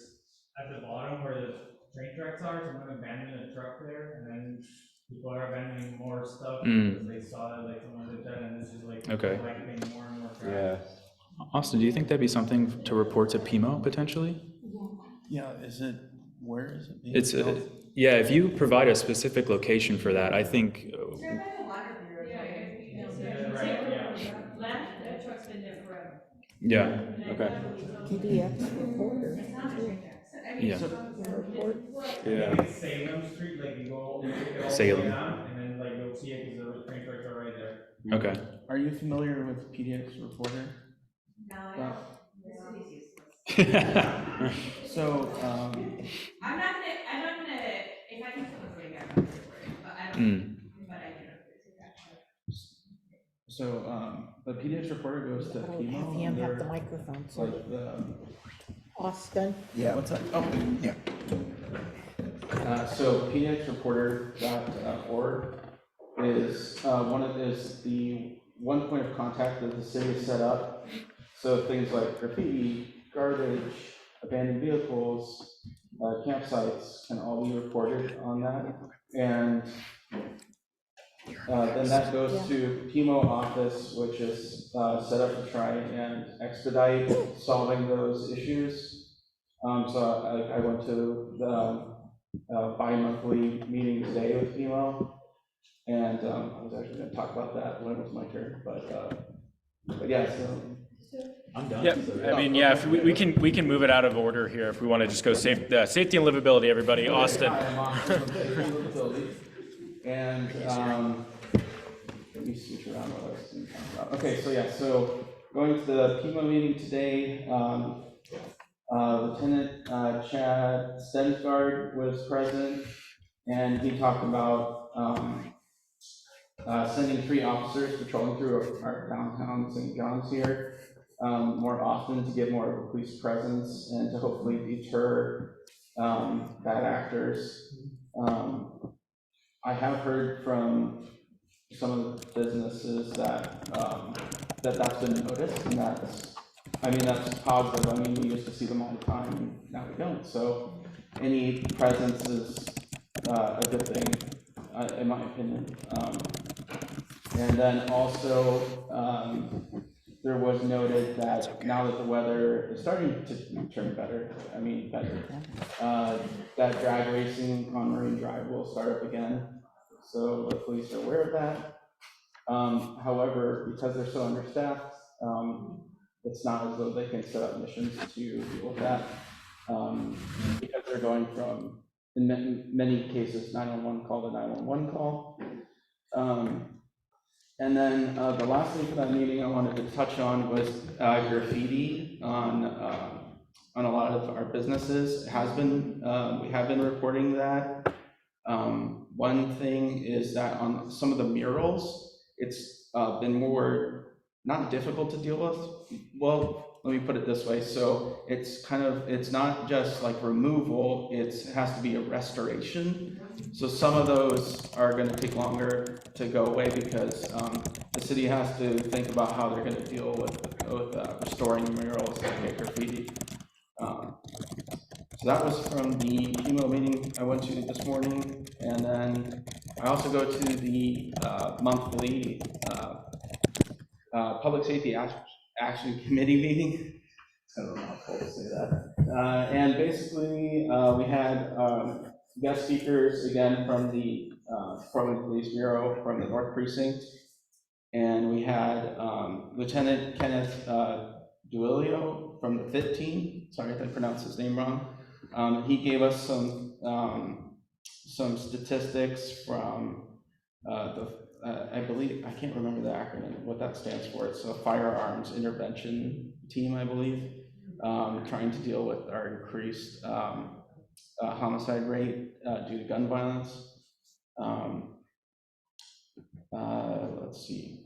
at the bottom where the train tracks are, someone abandoned a truck there, and then people are abandoning more stuff because they saw like someone did that, and this is like collecting more and more trash. Yeah. Austin, do you think that'd be something to report to PMO potentially? Yeah, is it, where is it being It's built? yeah, if you provide a specific location for that, I think. Served by the water bureau. That truck's been there forever. Yeah. Okay. PDF reporter. It's not a train tracks. I mean, Yeah. Report. Yeah. Like it's Salem Street, like you go, you take it all the Salem. way down, and then like you'll see it because the train tracks are right there. Okay. Are you familiar with PDX Reporter? No, I don't. This city's useless. So, I'm not gonna, if I can put the footing out, I'm gonna report it, but I don't, but I do know this is actually. so, the PDX Reporter goes to Have PMO. him and have they're the microphone, so. like the, Austin. Yeah. what's that? Oh, Yeah. so pdxreporter.org is is the one point of contact that the city has set up. So things like graffiti, garbage, abandoned vehicles, campsites can all be reported on that. And then that goes to PMO office, which is set up to try and expedite solving those issues. So I went to the bi-monthly meeting today with PMO, and I was actually going to talk about that when it was my turn, but yeah, so. I'm done. Yeah, I mean, yeah, if we can move it out of order here if we want to just go safety and livability, everybody. Austin. Hi, I'm Austin from Safety and Livability. And let me switch around what I was going to talk about. Okay, so yeah, so going to the PMO meeting today, Lieutenant Chad Stensgaard was present, and he talked about sending 3 officers patrolling through our downtown St. John's here more often to get more of a police presence and to hopefully deter bad actors. I have heard from some of the businesses that that's been noticed, and that's positive. I mean, we used to see them all the time, and now we don't. So any presence is a good thing, in my opinion. And then also, there was noted that now that the weather is starting to turn better, that drag racing on Marine Drive will start up again. So the police are aware of that. However, because they're so understaffed, it's not as though they can set up missions to deal with that, because they're going from, in many cases, 911 call to 911 call. And then the last thing for that meeting I wanted to touch on was graffiti on a lot of our businesses. We have been reporting that. One thing is that on some of the murals, it's been more, not difficult to deal with. Well, let me put it this way. So it's not just like removal, it has to be a restoration. So some of those are going to take longer to go away because the city has to think about how they're going to deal with restoring murals that get graffiti. So that was from the PMO meeting I went to this morning, and then I also go to the monthly Public Safety Action Committee meeting. I don't know how cool to say that. And basically, we had guest speakers again from the Portland Police Bureau from the North Precinct, and we had Lieutenant Kenneth Duilio from the 15. Sorry if I pronounced his name wrong. He gave us some statistics from I believe, I can't remember the acronym, what that stands for. It's a firearms intervention team, I believe, trying to deal with our increased homicide rate due to gun violence. Let's see.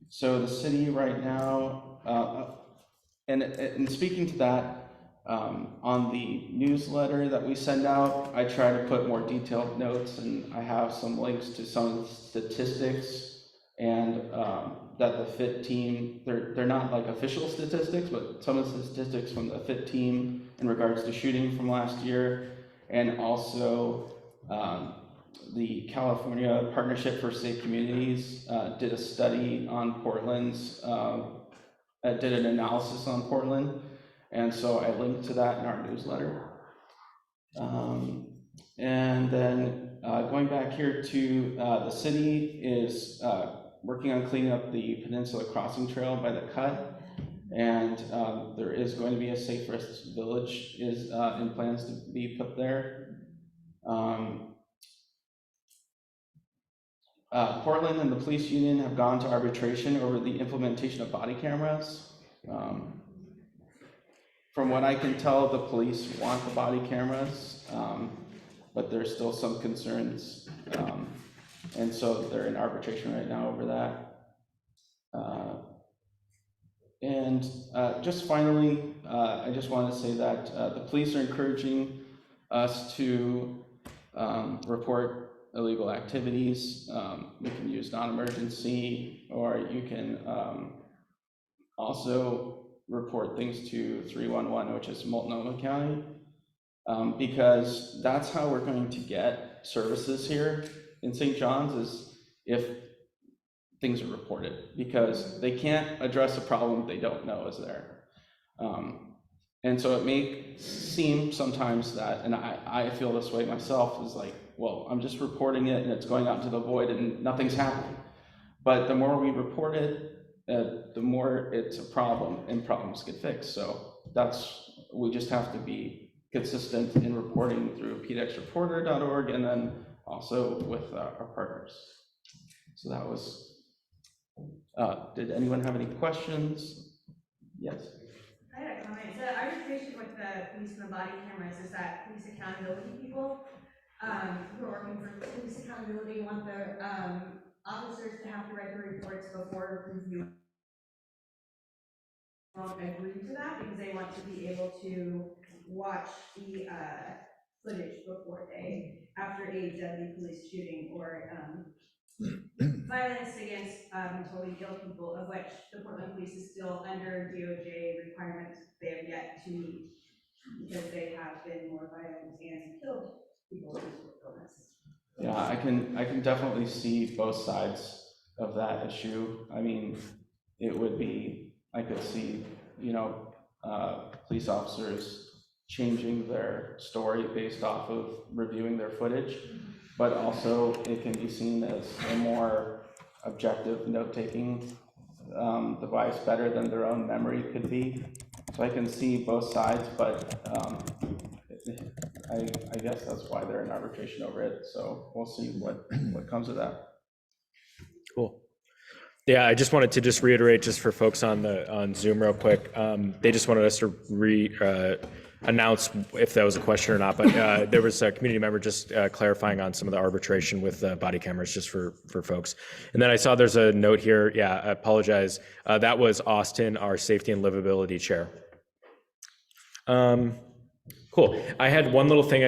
So the city right now, and speaking to that, On the newsletter that we send out, I try to put more detailed notes, and I have some links to some of the statistics, and that the FIT team, they're not like official statistics, but some of the statistics from the FIT team in regards to shooting from last year, and also the California Partnership for Safe Communities did a study on Portland's, did an analysis on Portland, and so I linked to that in our newsletter. And then going back here to the city is working on cleaning up the Peninsula Crossing Trail by the cut, and there is going to be a safe rest village is in plans to be put there. Portland and the police union have gone to arbitration over the implementation of body cameras. From what I can tell, the police want the body cameras, but there's still some concerns. And so they're in arbitration right now over that. And just finally, I just want to say that the police are encouraging us to report illegal activities. You can use non-emergency, or you can also report things to 311, which is Multnomah County, because that's how we're going to get services here in St. John's, is if things are reported, because they can't address a problem they don't know is there. And so it may seem sometimes that, and I feel this way myself, is like, well, I'm just reporting it and it's going out to the void and nothing's happening. But the more we report it, the more it's a problem, and problems get fixed. So we just have to be consistent in reporting through pdxreporter.org, and then also with our partners. So that was, did anyone have any questions? Yes. I had a comment. So the arbitration with the police and the body cameras is that police accountability people who are working for police accountability want the officers to have to write the reports before review. Agree to that because they want to be able to watch the footage before they, after a deadly police shooting or violence against mentally ill people, of which the Portland Police is still under DOJ requirements they have yet to meet because they have been more violent and killed people with illness. Yeah, I can definitely see both sides of that issue. I mean, it would be, I could see, police officers changing their story based off of reviewing their footage, but also it can be seen as a more objective note-taking device, better than their own memory could be. So I can see both sides, but I guess that's why they're in arbitration over it. So we'll see what comes of that. Cool. Yeah, I just wanted to just reiterate, just for folks on Zoom real quick, they just wanted us to announce if that was a question or not, but there was a community member just clarifying on some of the arbitration with body cameras, just for folks. And then I saw there's a note here. Yeah, I apologize. That was Austin, our safety and livability chair. Cool. I had one little thing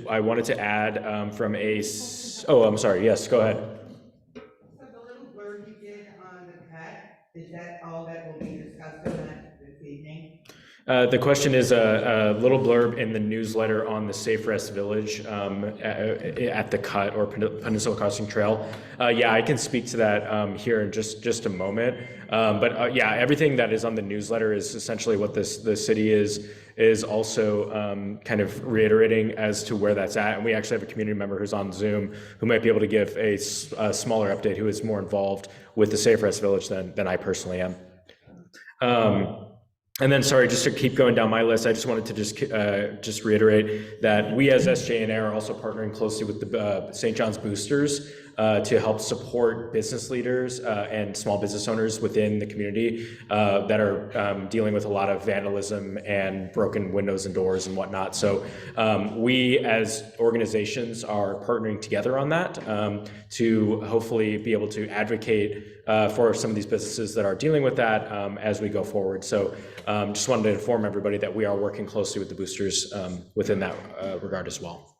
I wanted to add from oh, I'm sorry. Yes, go ahead. Is that all that will be discussed this evening? The question is a little blurb in the newsletter on the Safe Rest Village at the Cut or Peninsula Crossing Trail. Yeah, I can speak to that here in just a moment. But yeah, everything that is on the newsletter is essentially what the city is also kind of reiterating as to where that's at. And we actually have a community member who's on Zoom who might be able to give a smaller update, who is more involved with the Safe Rest Village than I personally am. And then, sorry, just to keep going down my list, I just wanted to just reiterate that we as SJNA are also partnering closely with the St. John's Boosters to help support business leaders and small business owners within the community that are dealing with a lot of vandalism and broken windows and doors and whatnot. So we as organizations are partnering together on that to hopefully be able to advocate for some of these businesses that are dealing with that as we go forward. So just wanted to inform everybody that we are working closely with the boosters within that regard as well.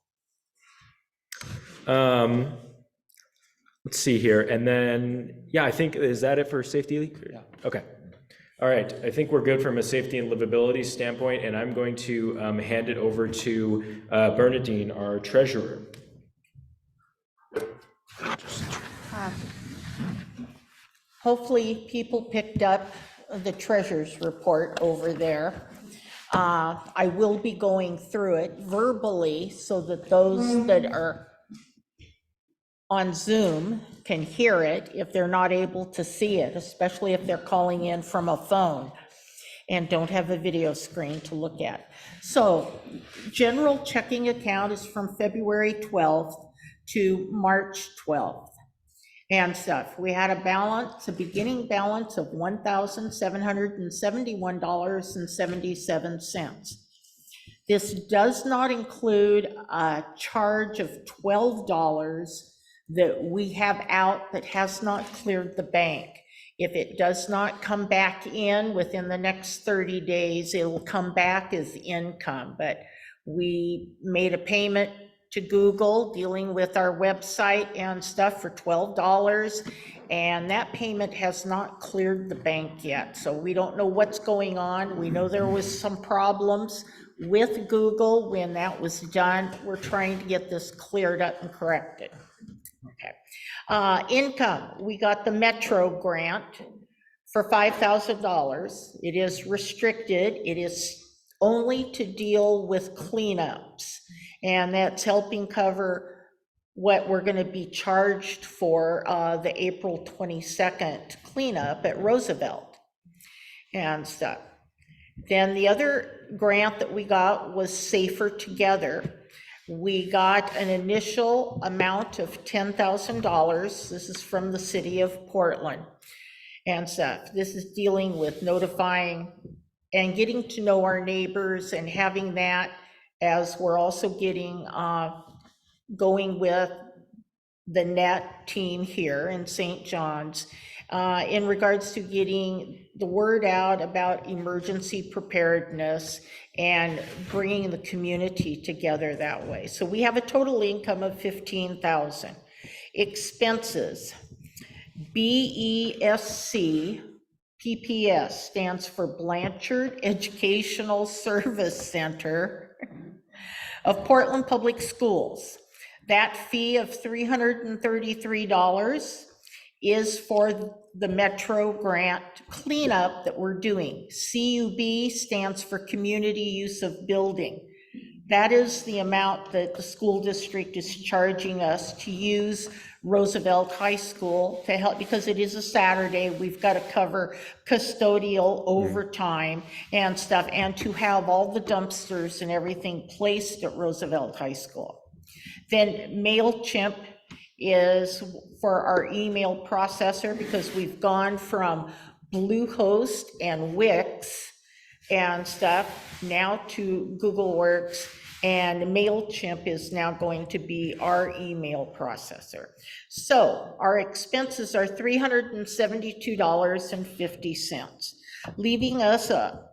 Let's see here. And then, yeah, I think, is that it for safety? Yeah. Okay. All right. I think we're good from a safety and livability standpoint, and I'm going to hand it over to Bernadine, our treasurer. Hopefully people picked up the treasurer's report over there. I will be going through it verbally so that those that are on Zoom can hear it if they're not able to see it, especially if they're calling in from a phone and don't have a video screen to look at. So general checking account is from February 12th to March 12th and stuff. We had a balance, a beginning balance of $1,771.77. This does not include a charge of $12 that we have out that has not cleared the bank. If it does not come back in within the next 30 days, it will come back as income. But we made a payment to Google dealing with our website and stuff for $12, and that payment has not cleared the bank yet. So we don't know what's going on. We know there was some problems with Google when that was done. We're trying to get this cleared up and corrected. Okay. Income, we got the Metro grant for $5,000. It is restricted. It is only to deal with cleanups, and that's helping cover what we're going to be charged for the April 22nd cleanup at Roosevelt and stuff. Then the other grant that we got was Safer Together. We got an initial amount of $10,000. This is from the city of Portland and stuff. This is dealing with notifying and getting to know our neighbors and having that, as we're also getting going with the NET team here in St. John's in regards to getting the word out about emergency preparedness and bringing the community together that way. So we have a total income of $15,000. Expenses, BESC, PPS stands for Blanchard Educational Service Center of Portland Public Schools. That fee of $333 is for the Metro grant cleanup that we're doing. CUB stands for Community Use of Building. That is the amount that the school district is charging us to use Roosevelt High School to help, because it is a Saturday, we've got to cover custodial overtime and stuff, and to have all the dumpsters and everything placed at Roosevelt High School. Then MailChimp is for our email processor, because we've gone from Bluehost and Wix and stuff now to Google Works, and MailChimp is now going to be our email processor. So our expenses are $372.50, leaving us a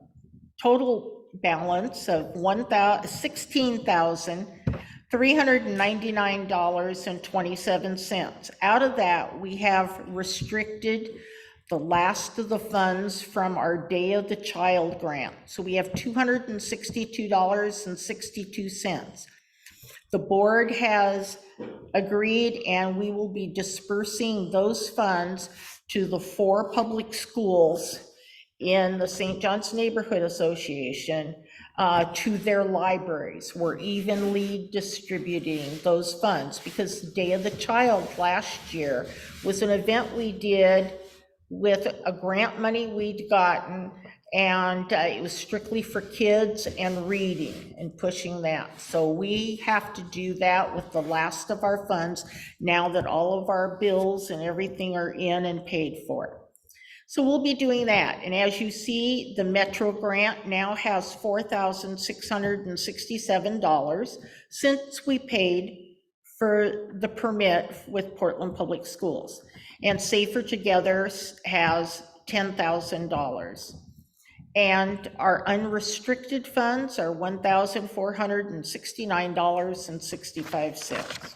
total balance of $16,399.27. Out of that, we have restricted the last of the funds from our Day of the Child grant. So we have $262.62. The board has agreed, and we will be dispersing those funds to the 4 public schools in the St. John's Neighborhood Association to their libraries. We're evenly distributing those funds, because the Day of the Child last year was an event we did with a grant money we'd gotten And it was strictly for kids and reading and pushing that. So we have to do that with the last of our funds now that all of our bills and everything are in and paid for. So we'll be doing that. And as you see, the Metro grant now has $4,667 since we paid for the permit with Portland Public Schools. And Safer Together has $10,000. And our unrestricted funds are $1,469.65.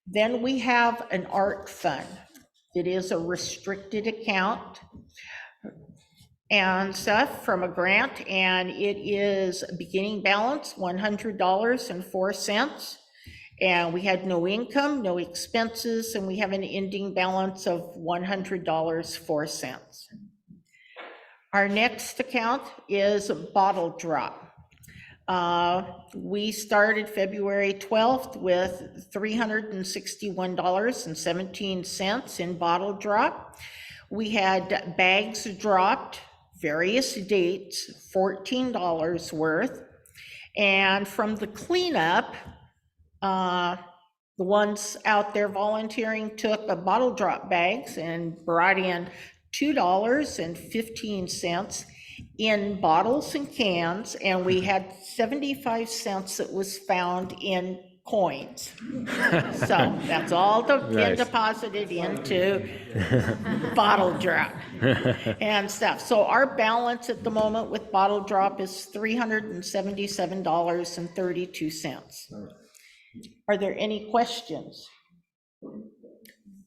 Then we have an art fund. It is a restricted account and stuff from a grant, and it is beginning balance $100.04. And we had no income, no expenses, and we have an ending balance of $100.04. Our next account is Bottle Drop. We started February 12th with $361.17 in Bottle Drop. We had bags dropped, various dates, $14 worth. And from the cleanup, the ones out there volunteering took a bottle drop bags and brought in $2.15 in bottles and cans, and we had 75 cents that was found in coins. So that's all been deposited into Bottle Drop and stuff. So our balance at the moment with Bottle Drop is $377.32. Are there any questions? Do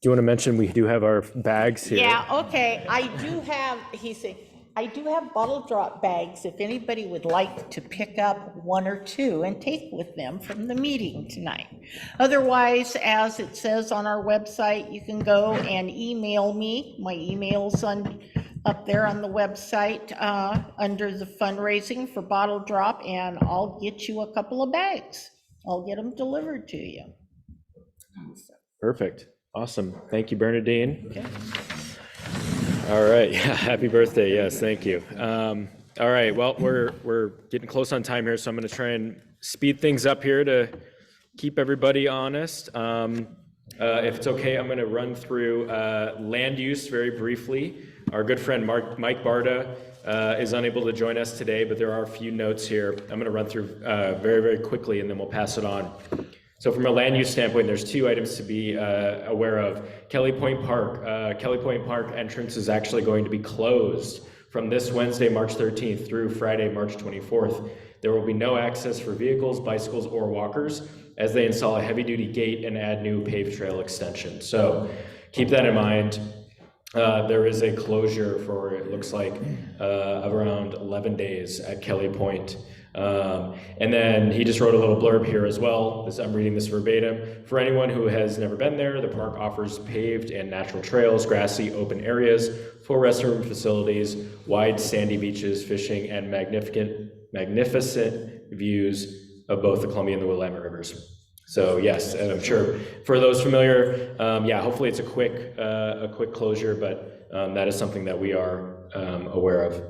you want to mention we do have our bags here? Yeah, okay, I do have bottle drop bags if anybody would like to pick up one or two and take with them from the meeting tonight. Otherwise, as it says on our website, you can go and email me. My email's up there on the website under the fundraising for Bottle Drop, and I'll get you a couple of bags. I'll get them delivered to you. Perfect. Awesome. Thank you, Bernadine. Okay. All right. Yeah, happy birthday. Yes, thank you. All right. Well, we're getting close on time here, so I'm going to try and speed things up here to keep everybody honest. If it's okay, I'm going to run through land use very briefly. Our good friend Mike Barda is unable to join us today, but there are a few notes here. I'm going to run through very, very quickly, and then we'll pass it on. So from a land use standpoint, there's two items to be aware of. Kelly Point Park entrance is actually going to be closed from this Wednesday, March 13th through Friday, March 24th. There will be no access for vehicles, bicycles, or walkers as they install a heavy-duty gate and add new paved trail extension. So keep that in mind. There is a closure for, it looks like, of around 11 days at Kelly Point. And then he just wrote a little blurb here as well. I'm reading this verbatim. For anyone who has never been there, the park offers paved and natural trails, grassy open areas, full restroom facilities, wide sandy beaches, fishing, and magnificent views of both the Columbia and the Willamette rivers. So yes, and I'm sure for those familiar, yeah, hopefully it's a quick closure, but that is something that we are aware of.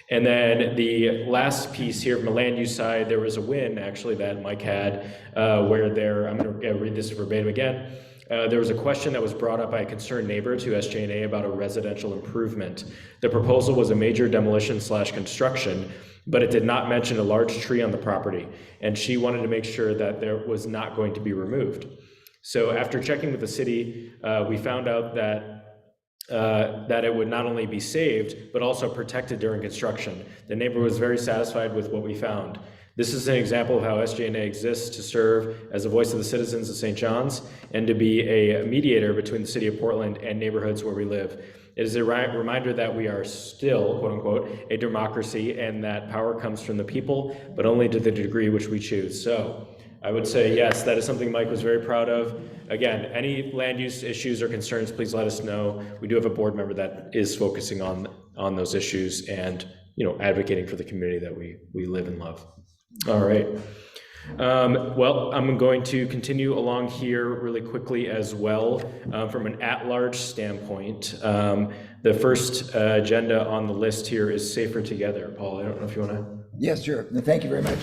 And then the last piece here from a land use side, there was a win actually that Mike had where I'm going to read this verbatim again. There was a question that was brought up by a concerned neighbor to SJNA about a residential improvement. The proposal was a major demolition/construction, but it did not mention a large tree on the property, and she wanted to make sure that there was not going to be removed. So after checking with the city, we found out that it would not only be saved, but also protected during construction. The neighbor was very satisfied with what we found. This is an example of how SJNA exists to serve as a voice of the citizens of St. John's and to be a mediator between the city of Portland and neighborhoods where we live. It is a reminder that we are still, quote unquote, a democracy and that power comes from the people, but only to the degree which we choose. So I would say, yes, that is something Mike was very proud of. Again, any land use issues or concerns, please let us know. We do have a board member that is focusing on those issues and, advocating for the community that we live and love. All right. Well, I'm going to continue along here really quickly as well. From an at-large standpoint, the first agenda on the list here is Safer Together. Paul, I don't know if you want to. Yes, sure. No, thank you very much.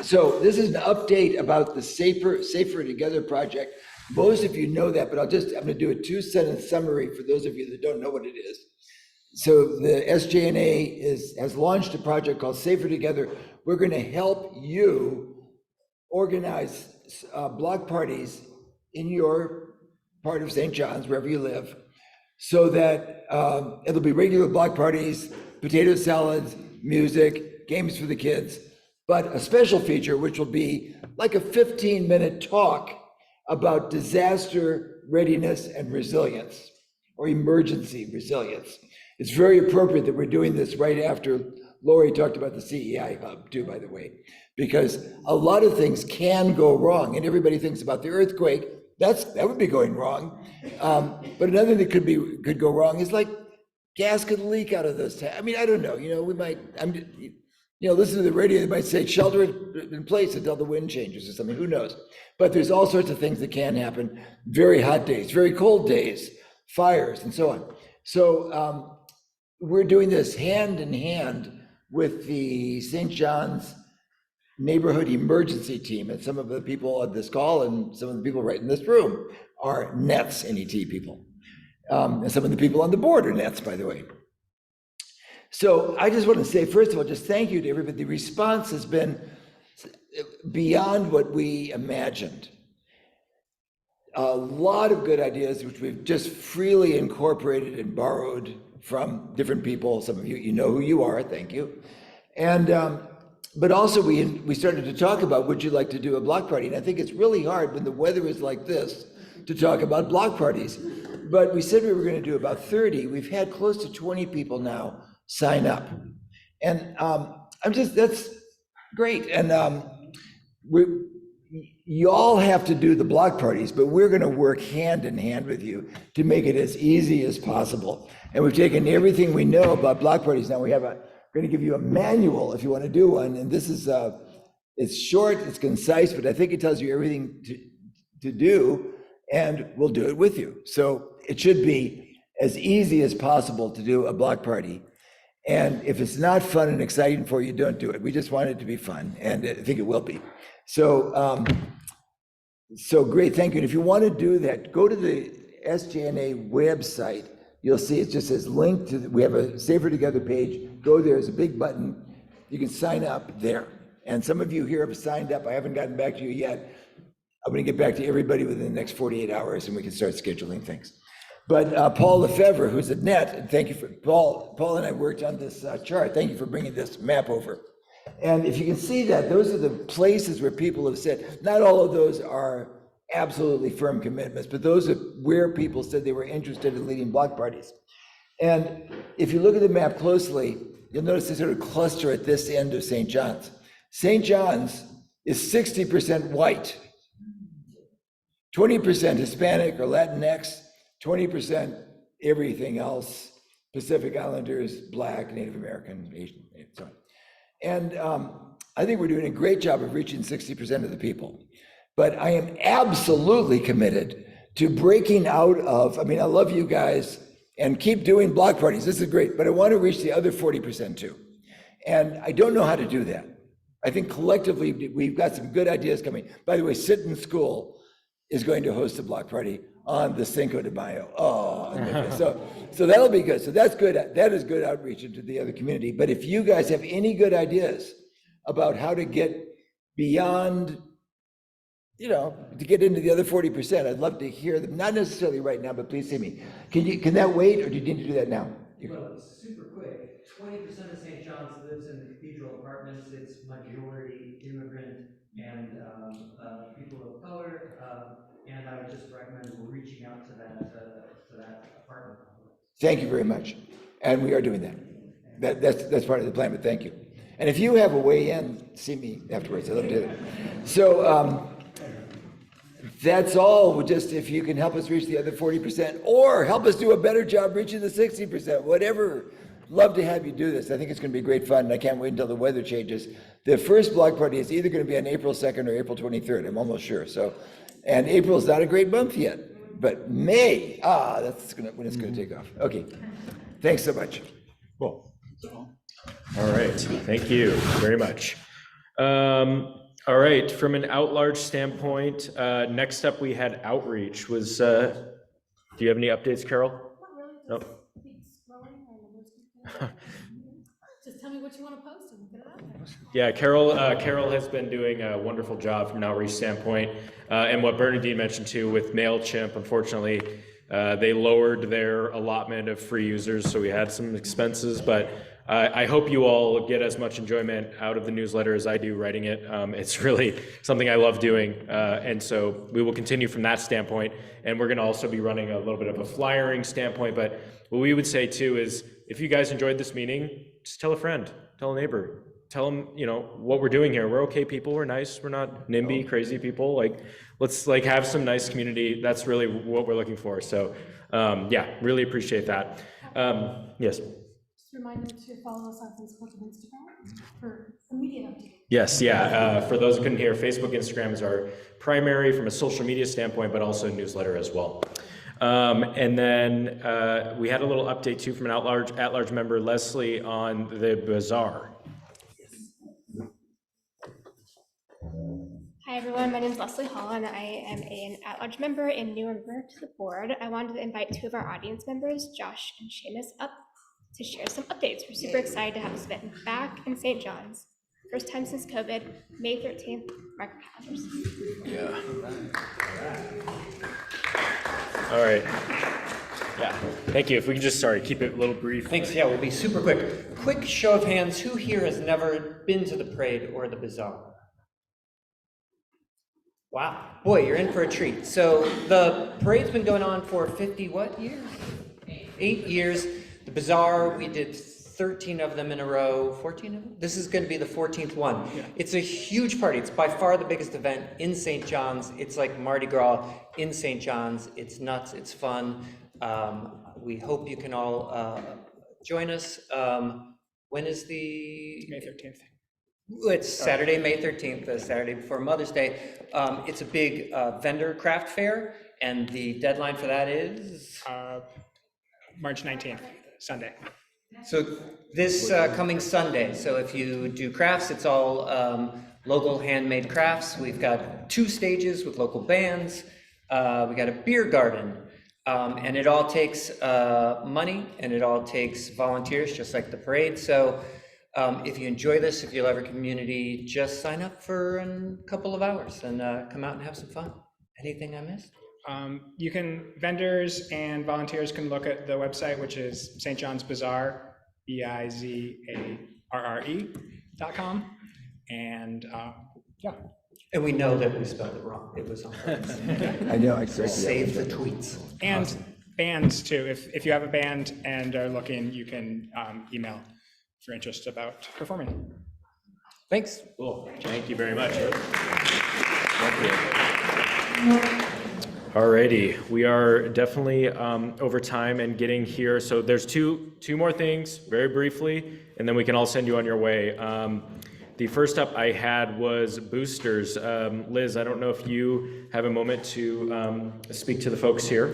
So this is an update about the Safer Together project. Most of you know that, but I'm going to do a 2-sentence summary for those of you that don't know what it is. So the SJNA has launched a project called Safer Together. We're going to help you organize block parties in your part of St. John's, wherever you live, so that it'll be regular block parties, potato salads, music, games for the kids, but a special feature, which will be like a 15-minute talk about disaster readiness and resilience, or emergency resilience. It's very appropriate that we're doing this right after Lori talked about the CEI hub too, by the way, because a lot of things can go wrong, and everybody thinks about the earthquake. That would be going wrong. But another thing that could go wrong is like gas could leak out of those. I mean, I don't know. We might. Listen to the radio. They might say shelter in place until the wind changes or something. Who knows? But there's all sorts of things that can happen. Very hot days, very cold days, fires, and so on. So we're doing this hand in hand with the St. John's neighborhood emergency team, and some of the people on this call and some of the people right in this room are NETs, NET people. And some of the people on the board are NETs, by the way. So I just want to say, first of all, just thank you to everybody. The response has been beyond what we imagined. A lot of good ideas, which we've just freely incorporated and borrowed from different people. Some of you know who you are, thank you. And but also we started to talk about, would you like to do a block party? And I think it's really hard when the weather is like this to talk about block parties. But we said we were going to do about 30. We've had close to 20 people now sign up. And that's great. And you all have to do the block parties, but we're going to work hand in hand with you to make it as easy as possible. And we've taken everything we know about block parties. Now we're going to give you a manual if you want to do one. And this is, it's short, it's concise, but I think it tells you everything to do, and we'll do it with you. So it should be as easy as possible to do a block party. And if it's not fun and exciting for you, don't do it. We just want it to be fun, and I think it will be. So, so great, thank you. And if you want to do that, go to the SJNA website. You'll see it just says link to, we have a Safer Together page. Go there, there's a big button. You can sign up there. And some of you here have signed up. I haven't gotten back to you yet. I'm going to get back to everybody within the next 48 hours, and we can start scheduling things. But Paul Lefevre, who's at NET, and thank you for, Paul and I worked on this chart. Thank you for bringing this map over. And if you can see that, those are the places where people have said, not all of those are absolutely firm commitments, but those are where people said they were interested in leading block parties. And if you look at the map closely, you'll notice they sort of cluster at this end of St. John's. St. John's is 60% white, 20% Hispanic or Latinx, 20% everything else, Pacific Islanders, Black, Native American, Asian, and so on. And I think we're doing a great job of reaching 60% of the people. But I am absolutely committed to breaking out of, I mean, I love you guys and keep doing block parties. This is great, but I want to reach the other 40% too. And I don't know how to do that. I think collectively we've got some good ideas coming. By the way, Sit-in School is going to host a block party on the Cinco de Mayo. Oh, so that'll be good. So that's good. That is good outreach into the other community. But if you guys have any good ideas about how to get beyond, to get into the other 40%, I'd love to hear them. Not necessarily right now, but please see me. Can that wait, or do you need to do that now? Well, it's super quick. 20% of St. John's lives in the cathedral apartments. It's majority immigrant and people of color. And I would just recommend we're reaching out to that apartment. Thank you very much. And we are doing that. That's part of the plan, but thank you. And if you have a way in, see me afterwards. I'd love to do that. So that's all. Just if you can help us reach the other 40%, or help us do a better job reaching the 60%, whatever love to have you do this. I think it's going to be great fun, and I can't wait until the weather changes. The first blog party is either going to be on April 2nd or April 23rd, I'm almost sure. So, and April's not a great month yet, but May, that's when it's going to take off. Okay, thanks so much. Cool. All right, thank you very much. All right, from an at-large standpoint, next up we had outreach. Was do you have any updates, Carol? Nope. Just tell me what you want to post and we'll get it out there. Yeah, Carol has been doing a wonderful job from an outreach standpoint. And what Bernadine mentioned too with MailChimp, unfortunately, they lowered their allotment of free users, so we had some expenses, but I hope you all get as much enjoyment out of the newsletter as I do writing it. It's really something I love doing, and so we will continue from that standpoint, and we're gonna also be running a little bit of a flyering standpoint, but what we would say too is, if you guys enjoyed this meeting, just tell a friend, tell a neighbor, tell them, you know, what we're doing here. We're okay people, we're nice, we're not NIMBY crazy people. Like, let's like have some nice community. That's really what we're looking for. So yeah, really appreciate that. Yes. Just remind them to follow us on Facebook and Instagram for immediate updates. Yes, yeah. For those who couldn't hear, Facebook, Instagram is our primary from a social media standpoint, but also newsletter as well. And then we had a little update too from an at-large member, Leslie, on the bazaar. Hi everyone, my name is Leslie Hall and I am an at-large member and new member to the board. I wanted to invite two of our audience members, Josh and Seamus, up to share some updates. We're super excited to have this event back in St. John's. First time since COVID, May 13th, mark your calendars. Yeah. All right. Yeah, thank you. If we can just, keep it a little brief. Thanks, yeah, we'll be super quick. Quick show of hands, who here has never been to the parade or the bazaar? Wow, boy, you're in for a treat. So the parade's been going on for 50 what years? 8 years. The bazaar, we did 13 of them in a row, 14 of them? This is going to be the 14th one. Yeah. It's a huge party. It's by far the biggest event in St. John's. It's like Mardi Gras in St. John's. It's nuts, it's fun. We hope you can all join us. When is the? May 13th. It's Saturday, May 13th, the Saturday before Mother's Day. It's a big vendor craft fair, and the deadline for that is? March 19th, Sunday. So this coming Sunday. So if you do crafts, it's all local handmade crafts. We've got 2 stages with local bands. We got a beer garden. And it all takes money, and it all takes volunteers, just like the parade. So if you enjoy this, if you love your community, just sign up for a couple of hours and come out and have some fun. Anything I missed? Vendors and volunteers can look at the website, which is St. John's Bazaar, bizarre.com. And yeah. And we know that we spelled it wrong. It was on purpose. I know, I save the tweets. And awesome. Bands too. If you have a band and are looking, you can email for interest about performing. Thanks. Cool. Thank you very much. Thank you. Alrighty, we are definitely over time and getting here. So there's two more things very briefly, and then we can all send you on your way. The first up I had was boosters. Liz, I don't know if you have a moment to speak to the folks here.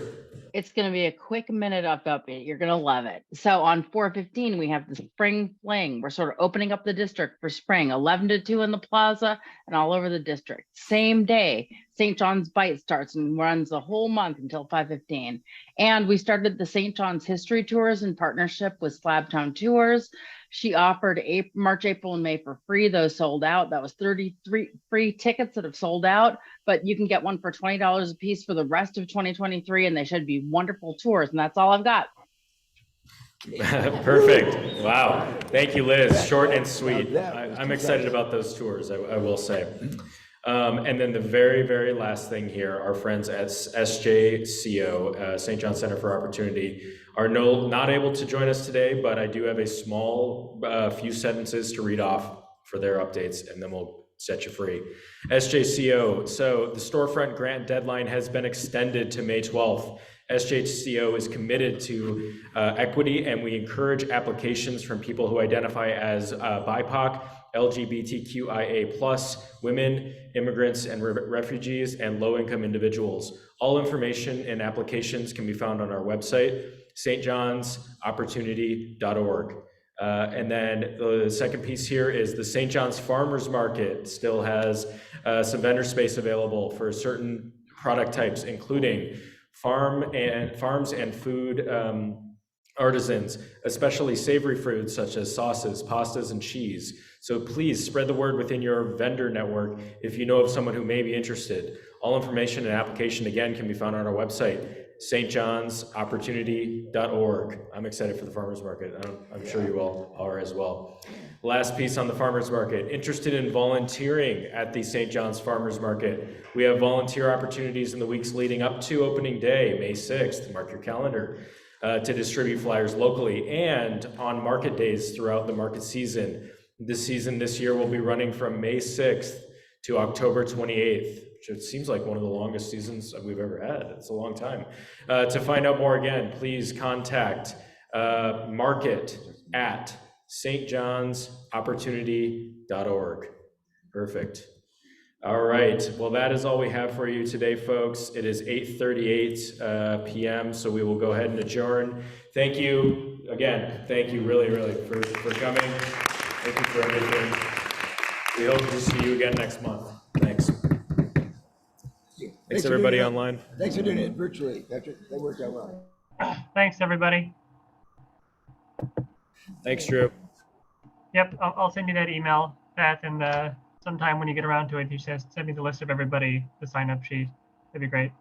It's going to be a quick minute update. You're going to love it. So on 4/15, we have the spring fling. We're sort of opening up the district for spring, 11 to 2 in the plaza and all over the district. Same day, St. John's Bite starts and runs the whole month until 5/15. And we started the St. John's History Tours in partnership with Slabtown Tours. She offered March, April, and May for free. Those sold out. That was 33 free tickets that have sold out, but you can get one for $20 a piece for the rest of 2023, and they should be wonderful tours, and that's all I've got. Perfect. Wow. Thank you, Liz. Short and sweet. I'm excited about those tours, I will say. And then the very, very last thing here, our friends at SJCO, St. John Center for Opportunity, are not able to join us today, but I do have a small few sentences to read off for their updates, and then we'll set you free. SJCO, so the storefront grant deadline has been extended to May 12th. SJCO is committed to equity, and we encourage applications from people who identify as BIPOC, LGBTQIA+, women, immigrants, and refugees, and low-income individuals. All information and applications can be found on our website, stjohnsopportunity.org. And then the second piece here is the St. John's Farmers Market still has some vendor space available for certain product types, including farms and food artisans, especially savory foods such as sauces, pastas, and cheese. So please spread the word within your vendor network if you know of someone who may be interested. All information and application, again, can be found on our website, stjohnsopportunity.org. I'm excited for the farmers market. I'm sure you all are as well. Last piece on the farmers market, interested in volunteering at the St. John's Farmers Market. We have volunteer opportunities in the weeks leading up to opening day, May 6th, mark your calendar, to distribute flyers locally and on market days throughout the market season. This year will be running from May 6th to October 28th. It seems like one of the longest seasons we've ever had. It's a long time. To find out more, again, please contact market@stjohnsopportunity.org. Perfect. All right. Well, that is all we have for you today, folks. It is 8:38 p.m., so we will go ahead and adjourn. Thank you again. Thank you really, really for coming. Thank you for everything. We hope to see you again next month. Thanks. Thanks everybody online. Thanks for doing it virtually, Patrick. That worked out well. Thanks, everybody. Thanks, Drew. Yep, I'll send you that email, Pat, and sometime when you get around to it, you just send me the list of everybody, the sign-up sheet. That'd be great.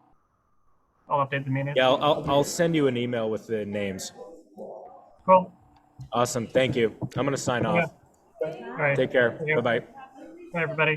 I'll update the minutes. Yeah, I'll send you an email with the names. Cool. Awesome. Thank you. I'm going to sign off. All right. Take care. Thank you. Bye-bye. Bye, everybody.